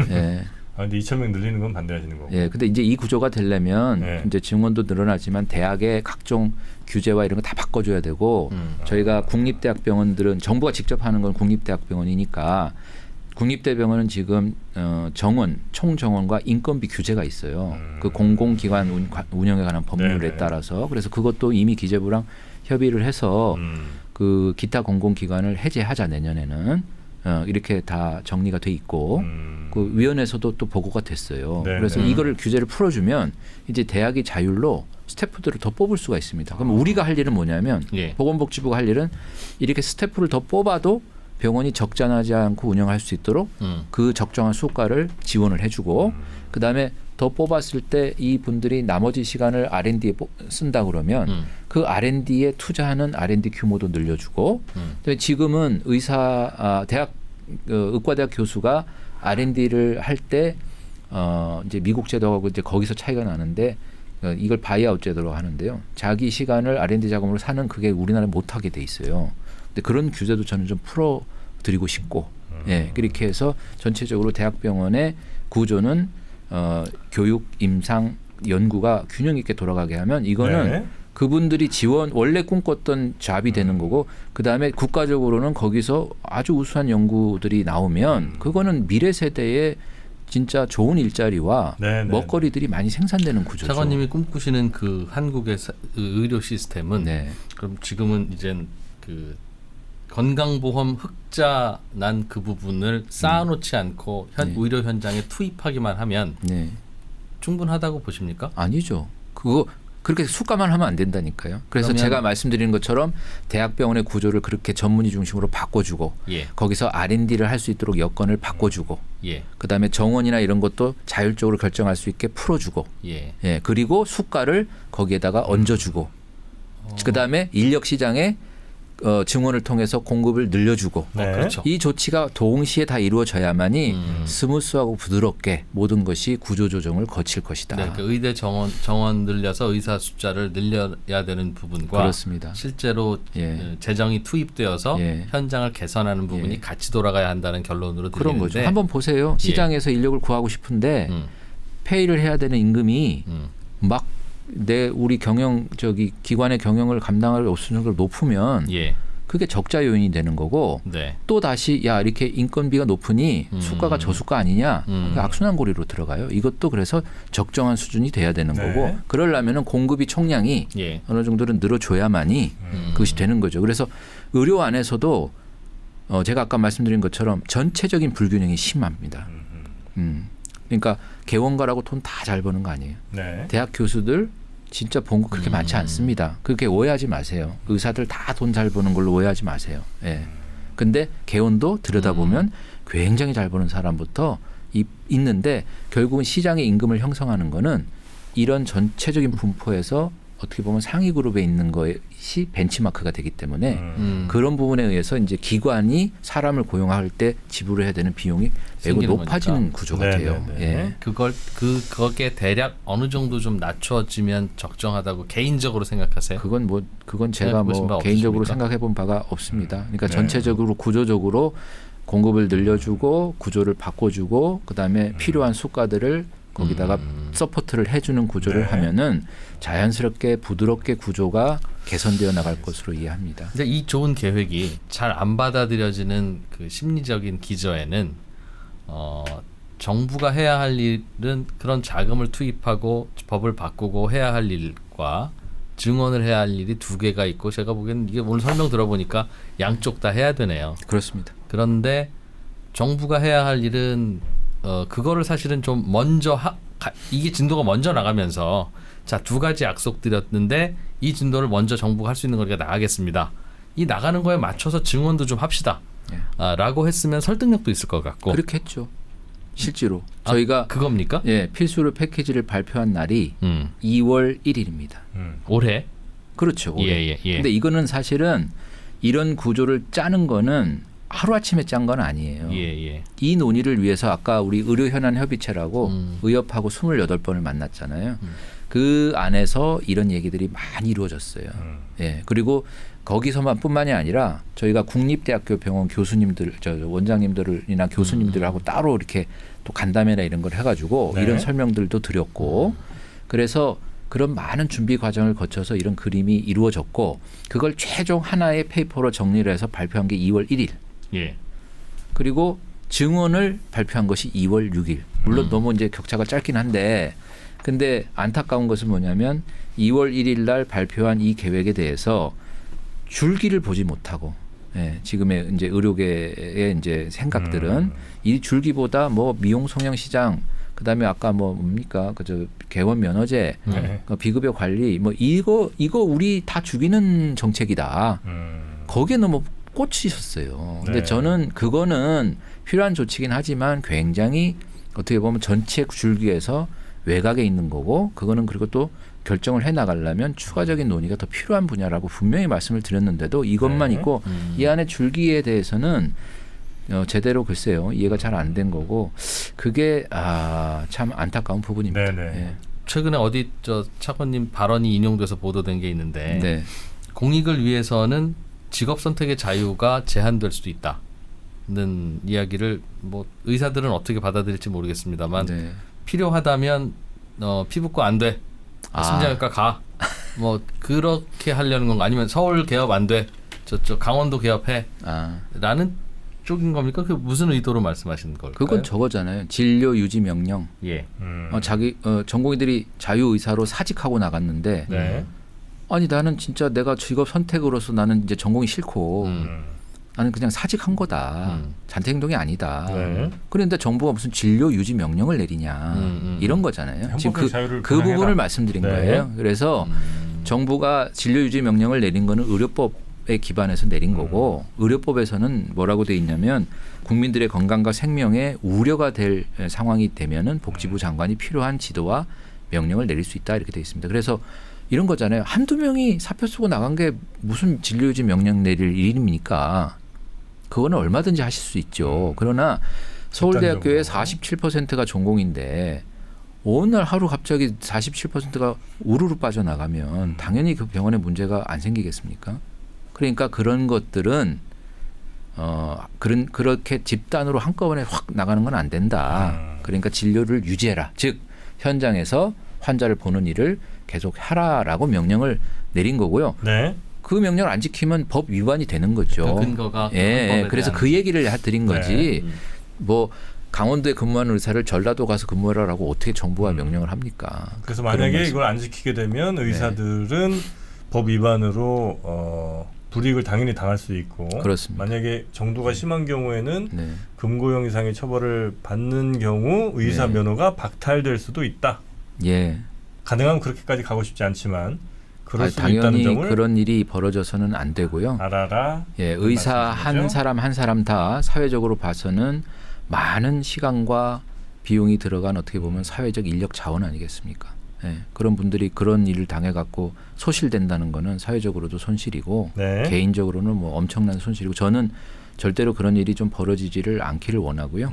네. 근데 2,000명 늘리는 건 반대하시는 거고. 예, 근데 이제 이 구조가 되려면 네. 이제 증원도 늘어나지만 대학의 각종 규제와 이런 거 다 바꿔줘야 되고 저희가 국립대학병원들은 정부가 직접 하는 건 국립대학병원이니까 국립대병원은 지금 정원, 총정원과 인건비 규제가 있어요. 그 공공기관 운영에 관한 법률에 네네. 따라서 그래서 그것도 이미 기재부랑 협의를 해서 그 기타 공공기관을 해제하자 내년에는 이렇게 다 정리가 돼 있고 그 위원회에서도 또 보고가 됐어요. 네네. 그래서 이거를 규제를 풀어주면 이제 대학이 자율로 스태프들을 더 뽑을 수가 있습니다. 그럼 우리가 할 일은 뭐냐면 예. 보건복지부가 할 일은 이렇게 스태프를 더 뽑아도 병원이 적자나지 않고 운영할 수 있도록 그 적정한 수가를 지원을 해주고 그다음에 더 뽑았을 때 이 분들이 나머지 시간을 R&D에 쓴다 그러면 그 R&D에 투자하는 R&D 규모도 늘려주고 지금은 대학 의과대학 교수가 R&D를 할 때 이제 미국 제도하고 이제 거기서 차이가 나는데 이걸 바이아웃 제도로 하는데요. 자기 시간을 R&D 자금으로 사는 그게 우리나라에 못하게 돼 있어요. 근데 그런 규제도 저는 좀 풀어드리고 싶고, 예, 그렇게 해서 전체적으로 대학병원의 구조는 교육, 임상, 연구가 균형 있게 돌아가게 하면 이거는 네. 그분들이 원래 꿈꿨던 잡이 되는 거고 그 다음에 국가적으로는 거기서 아주 우수한 연구들이 나오면 그거는 미래 세대의 진짜 좋은 일자리와 먹거리들이 많이 생산되는 구조죠. 차관님이 꿈꾸시는 그 한국의 의료 시스템은 네. 그럼 지금은 이젠 그 건강보험 흑자 난 그 부분을 쌓아놓지 않고 의료 현장에 투입하기만 하면 네. 충분하다고 보십니까? 아니죠. 그거 그렇게 수가만 하면 안 된다니까요. 그래서 제가 말씀드린 것처럼 대학병원의 구조를 그렇게 전문의 중심으로 바꿔주고 거기서 R&D를 할 수 있도록 여건을 바꿔주고 그다음에 정원이나 이런 것도 자율적으로 결정할 수 있게 풀어주고 그리고 수가를 거기에다가 얹어주고 그다음에 인력 시장에 증원을 통해서 공급을 늘려주고 그렇죠. 이 조치가 동시에 다 이루어져야만이 스무스하고 부드럽게 모든 것이 구조조정을 거칠 것이다. 네, 그러니까 의대 정원 늘려서 의사 숫자를 늘려야 되는 부분과 그렇습니다. 실제로 재정이 투입되어서 현장을 개선하는 부분이 같이 돌아가야 한다는 결론으로 들리는데 그런 거죠. 한번 보세요. 시장에서 인력을 구하고 싶은데 페이를 해야 되는 임금이 막 우리 기관의 경영을 감당할 수 있는 걸 높으면 그게 적자 요인이 되는 거고 또 다시 이렇게 인건비가 높으니 수가가 저수가 아니냐 그 악순환고리로 들어가요. 이것도 그래서 적정한 수준이 돼야 되는 거고 그러려면은 공급이 총량이 어느 정도는 늘어줘야만이 그것이 되는 거죠. 그래서 의료 안에서도 제가 아까 말씀드린 것처럼 전체적인 불균형이 심합니다. 그러니까 개원가라고 돈 다 잘 버는 거 아니에요. 대학 교수들 진짜 본 거 그렇게 많지 않습니다. 그렇게 오해하지 마세요. 의사들 다 돈 잘 버는 걸로 오해하지 마세요. 근데 개원도 들여다보면 굉장히 잘 버는 사람부터 있는데 결국은 시장의 임금을 형성하는 거는 이런 전체적인 분포에서 어떻게 보면 상위 그룹에 있는 것이 벤치마크가 되기 때문에 그런 부분에 의해서 이제 기관이 사람을 고용할 때 지불을 해야 되는 비용이 매우 높아지는 거니까. 구조가 돼요. 그거에 대략 어느 정도 좀 낮춰지면 적정하다고 개인적으로 생각하세요? 그건 제가 개인적으로 생각해 본 바가 없습니다. 그러니까 전체적으로 구조적으로 공급을 늘려주고 구조를 바꿔주고 그다음에 필요한 수가들을 거기다가 서포트를 해주는 구조를 하면은 자연스럽게 부드럽게 구조가 개선되어 나갈 것으로 이해합니다. 근데 이 좋은 계획이 잘 안 받아들여지는 그 심리적인 기저에는 정부가 해야 할 일은 그런 자금을 투입하고 법을 바꾸고 해야 할 일과 증언을 해야 할 일이 두 개가 있고 제가 보기에는 이게 오늘 설명 들어보니까 양쪽 다 해야 되네요. 그렇습니다. 그런데 정부가 해야 할 일은 그거를 사실은 좀 먼저 이게 진도가 먼저 나가면서 자, 두 가지 약속 드렸는데 이 진도를 먼저 정부가 할 수 있는 거니까 나가겠습니다. 이 나가는 거에 맞춰서 증언도 좀 합시다. 라고 했으면 설득력도 있을 것 같고. 그렇게 했죠. 실제로 저희가 그겁니까? 예, 필수로 패키지를 발표한 날이 2월 1일입니다. 올해? 그렇죠. 올해. 근데 이거는 사실은 이런 구조를 짜는 거는 하루아침에 짠 건 아니에요. 이 논의를 위해서 아까 우리 의료현안협의체라고 의협하고 28번을 만났잖아요. 그 안에서 이런 얘기들이 많이 이루어졌어요. 예. 그리고 거기서만 뿐만이 아니라 저희가 국립대학교 병원 교수님들, 원장님들이나 교수님들하고 따로 이렇게 또 간담회나 이런 걸 해가지고 이런 설명들도 드렸고 그래서 그런 많은 준비 과정을 거쳐서 이런 그림이 이루어졌고 그걸 최종 하나의 페이퍼로 정리를 해서 발표한 게 2월 1일. 그리고 증언을 발표한 것이 2월 6일. 물론 너무 이제 격차가 짧긴 한데 근데 안타까운 것은 뭐냐면 2월 1일 날 발표한 이 계획에 대해서 줄기를 보지 못하고 지금의 이제 의료계의 이제 생각들은 이 줄기보다 뭐 미용 성형 시장 그다음에 아까 뭐 뭡니까 그저 개원 면허제 비급여 관리 뭐 이거 우리 다 죽이는 정책이다. 거기에 너무 꽂히셨어요. 근데 저는 그거는 필요한 조치긴 하지만 굉장히 어떻게 보면 전체 줄기에서 외곽에 있는 거고 그거는 그리고 또 결정을 해나가려면 추가적인 논의가 더 필요한 분야라고 분명히 말씀을 드렸는데도 이것만 있고 이 안에 줄기에 대해서는 제대로 글쎄요 이해가 잘 안 된 거고 그게 참 안타까운 부분입니다. 예. 최근에 어디 차관님 발언이 인용돼서 보도된 게 있는데 공익을 위해서는 직업 선택의 자유가 제한될 수도 있다는 이야기를 뭐 의사들은 어떻게 받아들일지 모르겠습니다만 필요하다면 피부과 안 돼. 심장외과 가. 뭐 그렇게 하려는 건가 아니면 서울 개업 안 돼. 저쪽 강원도 개업해. 라는 쪽인 겁니까? 그 무슨 의도로 말씀하시는 걸까요? 그건 저거잖아요. 진료 유지 명령. 전공의들이 자유 의사로 사직하고 나갔는데 아니 나는 진짜 내가 직업 선택으로서 나는 이제 전공이 싫고 나는 그냥 사직한 거다. 잔태 행동이 아니다. 그런데 정부가 무슨 진료 유지 명령을 내리냐 이런 거잖아요. 지금 그 부분을 말씀드린 거예요. 그래서 정부가 진료 유지 명령을 내린 거는 의료법에 기반해서 내린 거고 의료법에서는 뭐라고 돼 있냐면 국민들의 건강과 생명에 우려가 될 상황이 되면은 복지부 장관이 필요한 지도와 명령을 내릴 수 있다 이렇게 돼 있습니다. 그래서 이런 거잖아요. 한두 명이 사표 쓰고 나간 게 무슨 진료 유지 명령 내릴 일입니까? 그거는 얼마든지 하실 수 있죠. 그러나 서울대학교의 47%가 전공인데 어느 날 하루 갑자기 47%가 우르르 빠져나가면 당연히 그 병원에 문제가 안 생기겠습니까? 그러니까 그런 것들은 그렇게 집단으로 한꺼번에 확 나가는 건 안 된다. 그러니까 진료를 유지해라. 즉 현장에서 환자를 보는 일을 계속 하라라고 명령을 내린 거고요. 그 명령을 안 지키면 법 위반이 되는 거죠. 그 근거가 그래서 그 얘기를 드린 거지. 뭐 강원도에 근무하는 의사를 전라도 가서 근무하라고 어떻게 정부가 명령을 합니까? 그래서 만약에 이걸 안 지키게 되면 의사들은 법 위반으로 불이익을 당연히 당할 수 있고 그렇습니다. 만약에 정도가 심한 경우에는 금고형 이상의 처벌을 받는 경우 의사 면허가 박탈될 수도 있다. 가능하면 그렇게까지 가고 싶지 않지만 그럴 수도 있다는 당연히 점을 그런 일이 벌어져서는 안 되고요. 알아라. 의사 한 사람 다 사회적으로 봐서는 많은 시간과 비용이 들어간 어떻게 보면 사회적 인력 자원 아니겠습니까? 그런 분들이 그런 일을 당해갖고 소실된다는 거는 사회적으로도 손실이고 개인적으로는 뭐 엄청난 손실이고 저는 절대로 그런 일이 좀 벌어지지를 않기를 원하고요.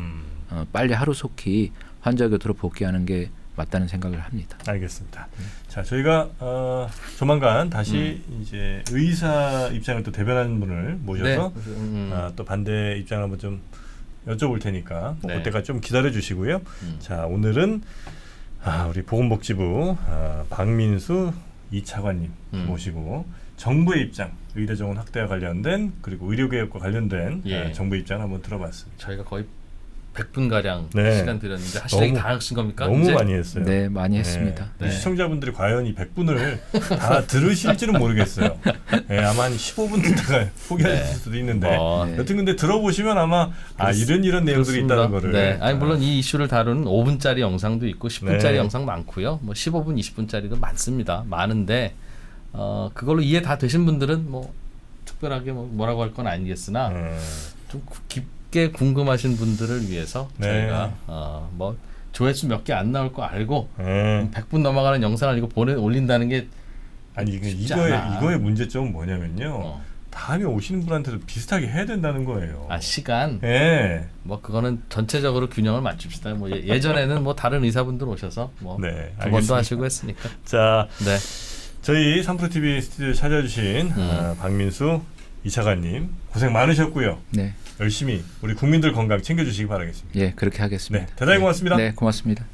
빨리 하루속히 환자 곁으로 복귀하는 게 맞다는 생각을 합니다. 알겠습니다. 자, 저희가 조만간 다시 이제 의사 입장을 또 대변하는 분을 모셔서 또 반대 입장을 한번 좀 여쭤볼 테니까 그때까지 좀 기다려 주시고요. 자, 오늘은 우리 보건복지부 박민수 이차관님 모시고 정부의 입장, 의대 정원 확대와 관련된 그리고 의료개혁과 관련된 정부의 입장을 한번 들어봤습니다. 저희가 거의 100분 가량 시간 드렸는데 하시는 다 하신 겁니까? 너무 많이 했어요. 네, 많이 했습니다. 시청자분들이 과연 이 100분을 다 들으실지는 모르겠어요. 아마 한 15분 듣다가 포기하실 수도 있는데 여튼 근데 들어보시면 아마 이런 내용들이 그렇습니다. 있다는 거를 아니 물론 이 이슈를 다루는 5분짜리 영상도 있고 10분짜리 영상 많고요. 뭐 15분, 20분짜리도 많습니다. 많은데 그걸로 이해 다 되신 분들은 뭐 특별하게 뭐라고 할 건 아니겠으나 좀 깊게 궁금하신 분들을 위해서 저희가 뭐 조회수 몇 개 안 나올 거 알고 100분 넘어가는 영상을 이거 올린다는 게 아니 이거의 문제점은 뭐냐면요. 다음에 오시는 분한테도 비슷하게 해야 된다는 거예요. 시간. 네. 뭐 그거는 전체적으로 균형을 맞춥시다. 뭐 예전에는 뭐 다른 의사분들 오셔서 뭐 두 번도 하시고 했으니까. 자, 저희 3프로 TV 스튜디오 찾아주신 박민수 이차관님 고생 많으셨고요. 네. 열심히 우리 국민들 건강 챙겨주시기 바라겠습니다. 예, 그렇게 하겠습니다. 네, 대단히 고맙습니다. 네, 고맙습니다.